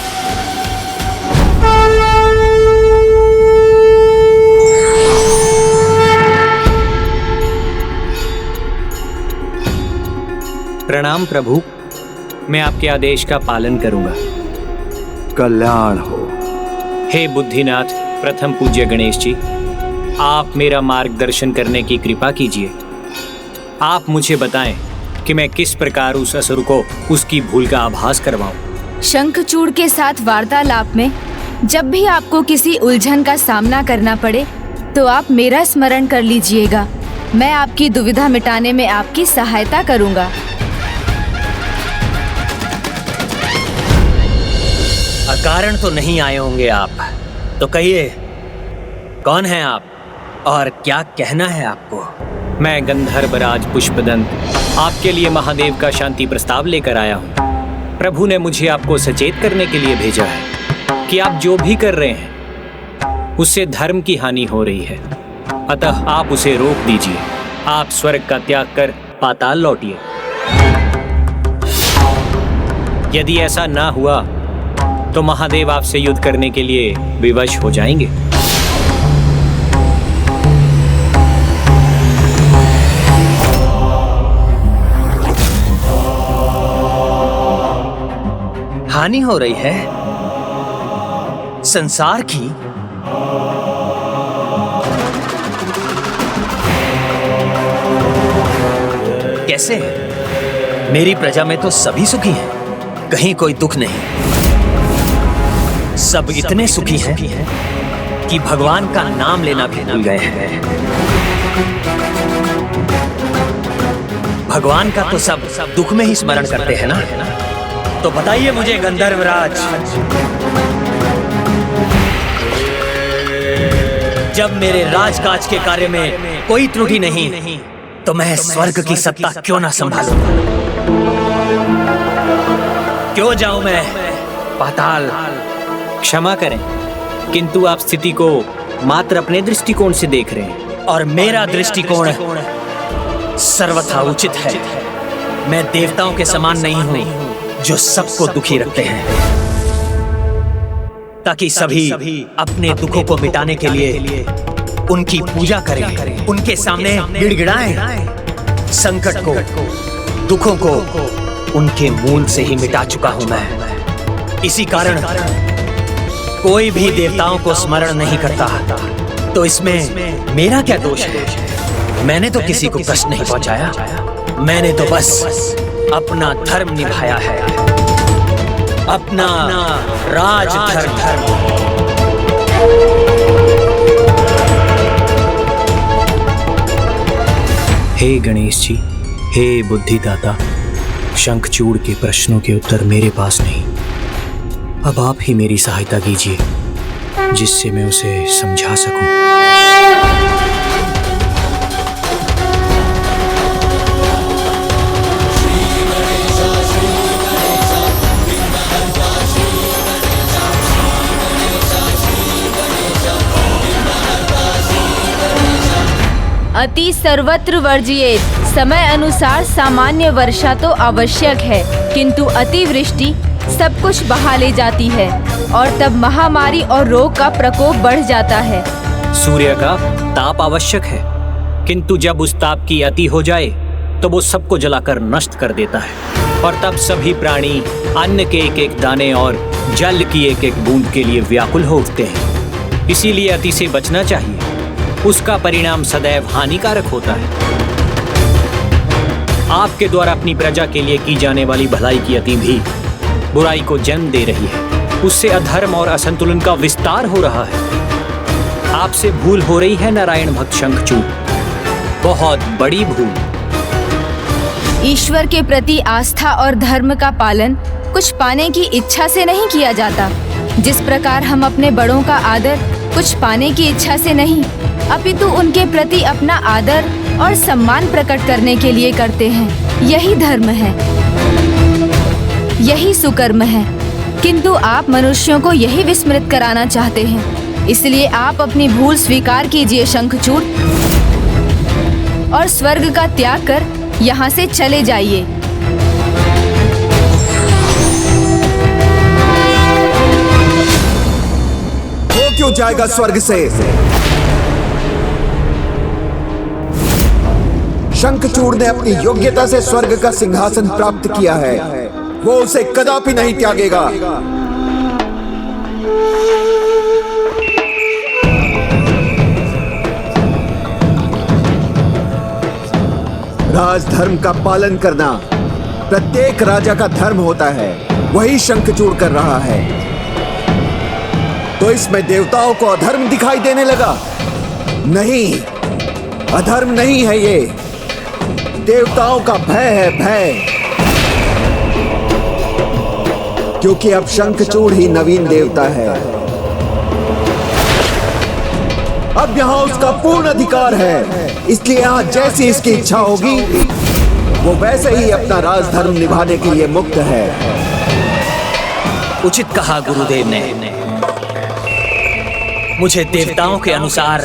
प्रणाम प्रभु, मैं आपके आदेश का पालन करूंगा। कल्याण हो। हे बुद्धिनाथ प्रथम पूज्य गणेश जी, आप मेरा मार्गदर्शन करने की कृपा कीजिए। आप मुझे बताएं कि मैं किस प्रकार उस असुर को उसकी भूल का आभास करवाऊं। शंखचूड़ के साथ वार्तालाप में जब भी आपको किसी उलझन का सामना करना पड़े तो आप मेरा स्मरण कर लीजिएगा। मैं आपकी दुविधा मिटाने में आपकी सहायता करूंगा। अकारण तो नहीं आए होंगे आप, तो कहिए कौन हैं आप और क्या कहना है आपको? मैं गंधर्वराज पुष्पदंत आपके लिए महादेव का शांति प्रस्ताव लेकर आया हूँ। प्रभु ने मुझे आपको सचेत करने के लिए भेजा है कि आप जो भी कर रहे हैं उससे धर्म की हानि हो रही है, अतः आप उसे रोक दीजिए। आप स्वर्ग का त्याग कर पाताल लौटिए। यदि ऐसा ना हुआ तो महादेव आपसे युद्ध करने के लिए विवश हो जाएंगे। हानि हो रही है संसार की? कैसे? मेरी प्रजा में तो सभी सुखी हैं, कहीं कोई दुख नहीं। सब इतने सुखी हैं कि भगवान का नाम लेना भी भूल गए हैं। भगवान का तो सब दुख में ही स्मरण करते हैं ना। तो बताइए मुझे गंधर्वराज, जब मेरे राजकाज के कार्य में कोई त्रुटि नहीं तो मैं स्वर्ग की सत्ता क्यों ना संभालूं? क्यों जाऊं मैं पाताल? क्षमा करें, किंतु आप स्थिति को मात्र अपने दृष्टिकोण से देख रहे हैं और मेरा दृष्टिकोण सर्वथा उचित है। मैं देवताओं के समान नहीं हूं जो सबको दुखी रखते हैं, ताकि सभी अपने दुखों को मिटाने के लिए उनकी पूजा करें, उनके सामने गिड़गिड़ाएं। संकट को, दुखों को उनके मूल से ही मिटा चुका हूं मैं। इसी कारण कोई भी देवताओं को स्मरण नहीं करता। तो इसमें मेरा क्या दोष है? मैंने तो किसी को कष्ट नहीं पहुंचाया, मैंने तो बस अपना धर्म निभाया है, अपना राज धर्म। हे गणेश जी, हे बुद्धिदाता, शंखचूड़ के प्रश्नों के उत्तर मेरे पास नहीं, अब आप ही मेरी सहायता कीजिए जिससे मैं उसे समझा सकूं। अति सर्वत्र वर्जिए। समय अनुसार सामान्य वर्षा तो आवश्यक है, किंतु अतिवृष्टि सब कुछ बहा ले जाती है और तब महामारी और रोग का प्रकोप बढ़ जाता है। सूर्य का ताप आवश्यक है, किंतु जब उस ताप की अति हो जाए तो वो सबको जलाकर नष्ट कर देता है और तब सभी प्राणी अन्न के एक एक दाने और जल की एक एक बूंद के लिए व्याकुल हो उठते हैं। इसीलिए अति से बचना चाहिए, उसका परिणाम सदैव हानिकारक होता है। आपके द्वारा अपनी प्रजा के लिए की जाने वाली भलाई की अति भी बुराई को जन्म दे रही है, उससे अधर्म और असंतुलन का विस्तार हो रहा है। आपसे भूल हो रही है नारायण भक्त शंखचूड़, बहुत बड़ी भूल। ईश्वर के प्रति आस्था और धर्म का पालन कुछ पाने की इच्छा से नहीं किया जाता। जिस प्रकार हम अपने बड़ों का आदर कुछ पाने की इच्छा से नहीं, अपितु उनके प्रति अपना आदर और सम्मान प्रकट करने के लिए करते हैं। यही धर्म है, यही सुकर्म है। किंतु आप मनुष्यों को यही विस्मृत कराना चाहते हैं। इसलिए आप अपनी भूल स्वीकार कीजिए शंखचूड़, और स्वर्ग का त्याग कर यहाँ से चले जाइए। वो क्यों जाएगा स्वर्ग से? शंखचूड़ ने अपनी योग्यता से स्वर्ग का सिंहासन प्राप्त किया है, वो उसे कदापि नहीं त्यागेगा। राजधर्म का पालन करना प्रत्येक राजा का धर्म होता है, वही शंखचूड़ कर रहा है। तो इसमें देवताओं को अधर्म दिखाई देने लगा? नहीं, अधर्म नहीं है ये, देवताओं का भय है, भय। क्योंकि अब शंखचूड़ ही नवीन देवता है, अब यहां उसका पूर्ण अधिकार है। इसलिए यहां जैसी इसकी इच्छा होगी वो वैसे ही अपना राजधर्म निभाने के लिए मुक्त है। उचित कहा गुरुदेव ने। मुझे देवताओं के अनुसार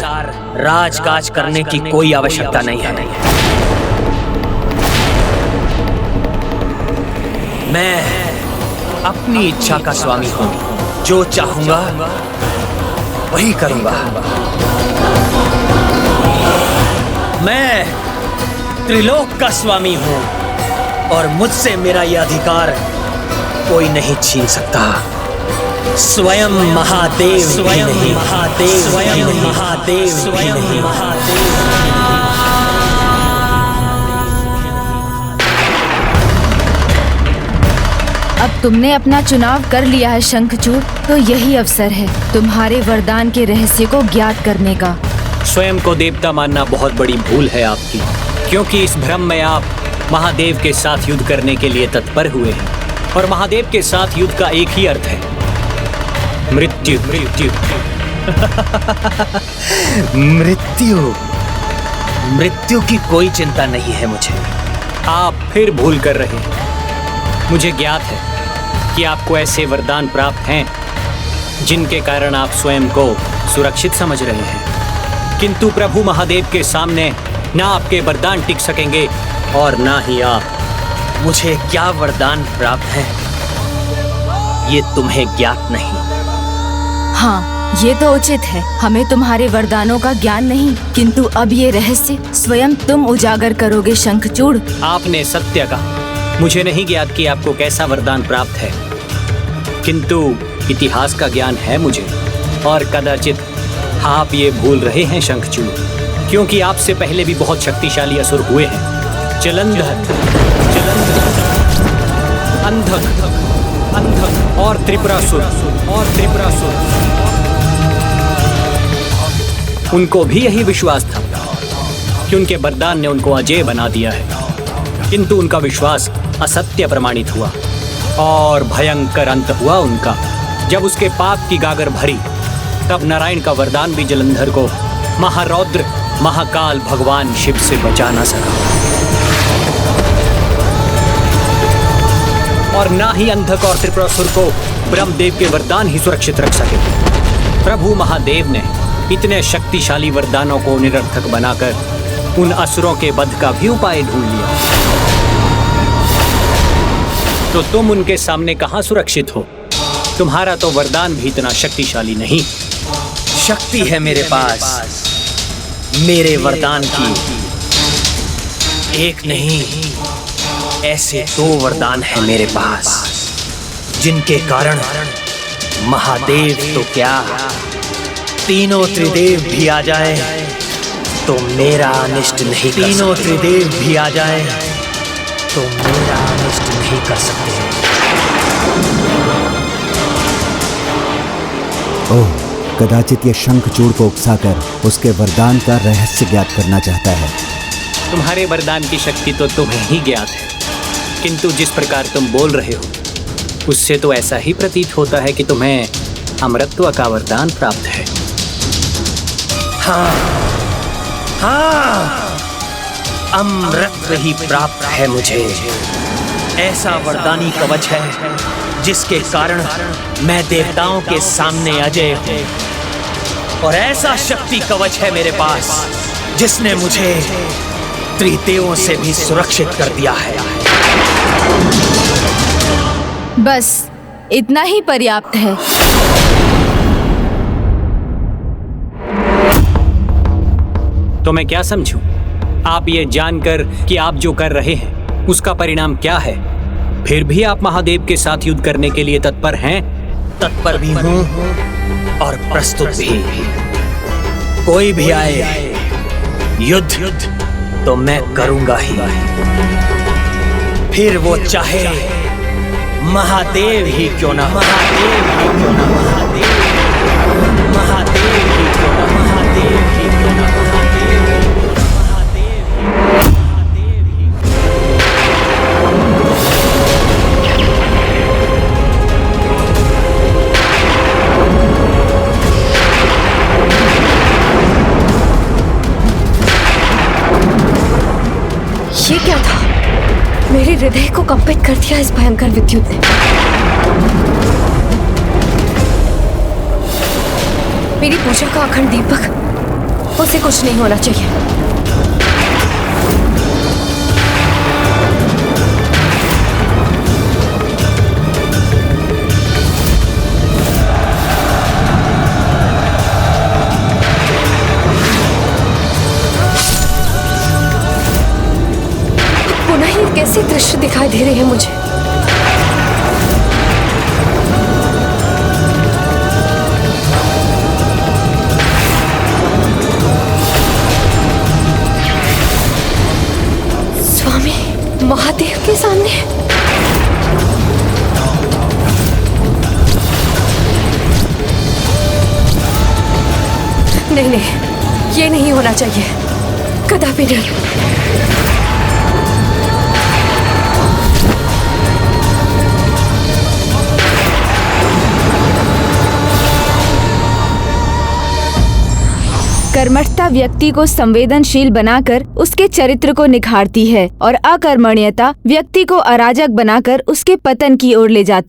राजकाज करने की कोई आवश्यकता नहीं है। मैं अपनी इच्छा का स्वामी हूं, जो चाहूंगा वही करूंगा। मैं त्रिलोक का स्वामी हूं और मुझसे मेरा यह अधिकार कोई नहीं छीन सकता। स्वयं महादेव, स्वयं महादेव, स्वयं महादेव, स्वयं महादेव। अब तुमने अपना चुनाव कर लिया है शंखचूड़, तो यही अवसर है तुम्हारे वरदान के रहस्य को ज्ञात करने का। स्वयं को देवता मानना बहुत बड़ी भूल है आपकी, क्योंकि इस भ्रम में आप महादेव के साथ युद्ध करने के लिए तत्पर हुए हैं। और महादेव के साथ युद्ध का एक ही अर्थ है, मृत्यु। मृत्यु मृत्यु मृत्यु की कोई चिंता नहीं है मुझे। आप फिर भूल कर रहे हैं। मुझे ज्ञात है कि आपको ऐसे वरदान प्राप्त हैं जिनके कारण आप स्वयं को सुरक्षित समझ रहे हैं, किंतु प्रभु महादेव के सामने ना आपके वरदान टिक सकेंगे और ना ही आप। मुझे क्या वरदान प्राप्त है ये तुम्हें ज्ञात नहीं। हाँ, ये तो उचित है, हमें तुम्हारे वरदानों का ज्ञान नहीं, किंतु अब ये रहस्य स्वयं तुम उजागर करोगे शंखचूड़। आपने सत्य कहा। मुझे नहीं ज्ञात कि आपको कैसा वरदान प्राप्त है, किंतु इतिहास का ज्ञान है मुझे। और कदाचित आप ये भूल रहे हैं शंखचूड़, क्योंकि आपसे पहले भी बहुत शक्तिशाली असुर हुए हैं। जलंधर, अंधक, अंधक और त्रिपुरासुर, उनको भी यही विश्वास था कि उनके वरदान ने उनको अजेय बना दिया है, किंतु उनका विश्वास असत्य प्रमाणित हुआ और भयंकर अंत हुआ उनका। जब उसके पाप की गागर भरी, तब नारायण का वरदान भी जलंधर को महारौद्र महाकाल भगवान शिव से बचा ना सका, और ना ही अंधक और त्रिपुरासुर को ब्रह्मदेव के वरदान ही सुरक्षित रख सके। प्रभु महादेव ने इतने शक्तिशाली वरदानों को निरर्थक बनाकर उन असुरों के वध का भी उपाय ढूंढ लिया। तो तुम उनके सामने कहां सुरक्षित हो? तुम्हारा तो वरदान भी इतना शक्तिशाली नहीं। शक्ति है मेरे पास, मेरे वरदान की एक नहीं, ऐसे 2 वरदान है मेरे पास, जिनके कारण महादेव तो क्या, तीनों त्रिदेव भी आ जाए तो मेरा अनिष्ट नहीं कर सकते। तीनों त्रिदेव भी आ जाए तो मेरा अनिष्ट नहीं कर सकते। ओह, कदाचित ये शंखचूड़ को उकसाकर उसके वरदान का रहस्य ज्ञात करना चाहता है। तुम्हारे वरदान की शक्ति तो तुम्हें ही ज्ञात है, किंतु जिस प्रकार तुम बोल रहे हो उससे तो ऐसा ही प्रतीत होता है कि तुम्हें अमरत्व का वरदान प्राप्त है। हाँ, हाँ, अमरत्व ही प्राप्त है मुझे। ऐसा वरदानी कवच है जिसके कारण मैं देवताओं के सामने अजय हूँ, और ऐसा शक्ति कवच है मेरे पास जिसने मुझे त्रिदेवों से भी सुरक्षित कर दिया है। बस इतना ही पर्याप्त है। तो मैं क्या समझूं? आप ये जानकर कि आप जो कर रहे हैं उसका परिणाम क्या है, फिर भी आप महादेव के साथ युद्ध करने के लिए तत्पर हैं? तत्पर भी हूँ और प्रस्तुत भी। कोई भी आए युद्ध तो मैं करूंगा ही, फिर वो चाहे महादेव ही क्यों ना, महादेव ही क्यों ना, महादेव ही क्यों ना, महादेव ही क्यों ना, ये क्या था? मेरे हृदय को कंपित कर दिया इस भयंकर विद्युत ने। मेरी पूजा का अखंड दीपक, उसे कुछ नहीं होना चाहिए। कैसे दृश्य दिखाई दे रहे हैं मुझे। स्वामी महादेव के सामने। नहीं नहीं, ये नहीं होना चाहिए, कदापि नहीं। कर्मठता व्यक्ति को संवेदनशील बनाकर उसके चरित्र को निखारती है और अकर्मण्यता व्यक्ति को अराजक बनाकर उसके पतन की ओर ले जाती है।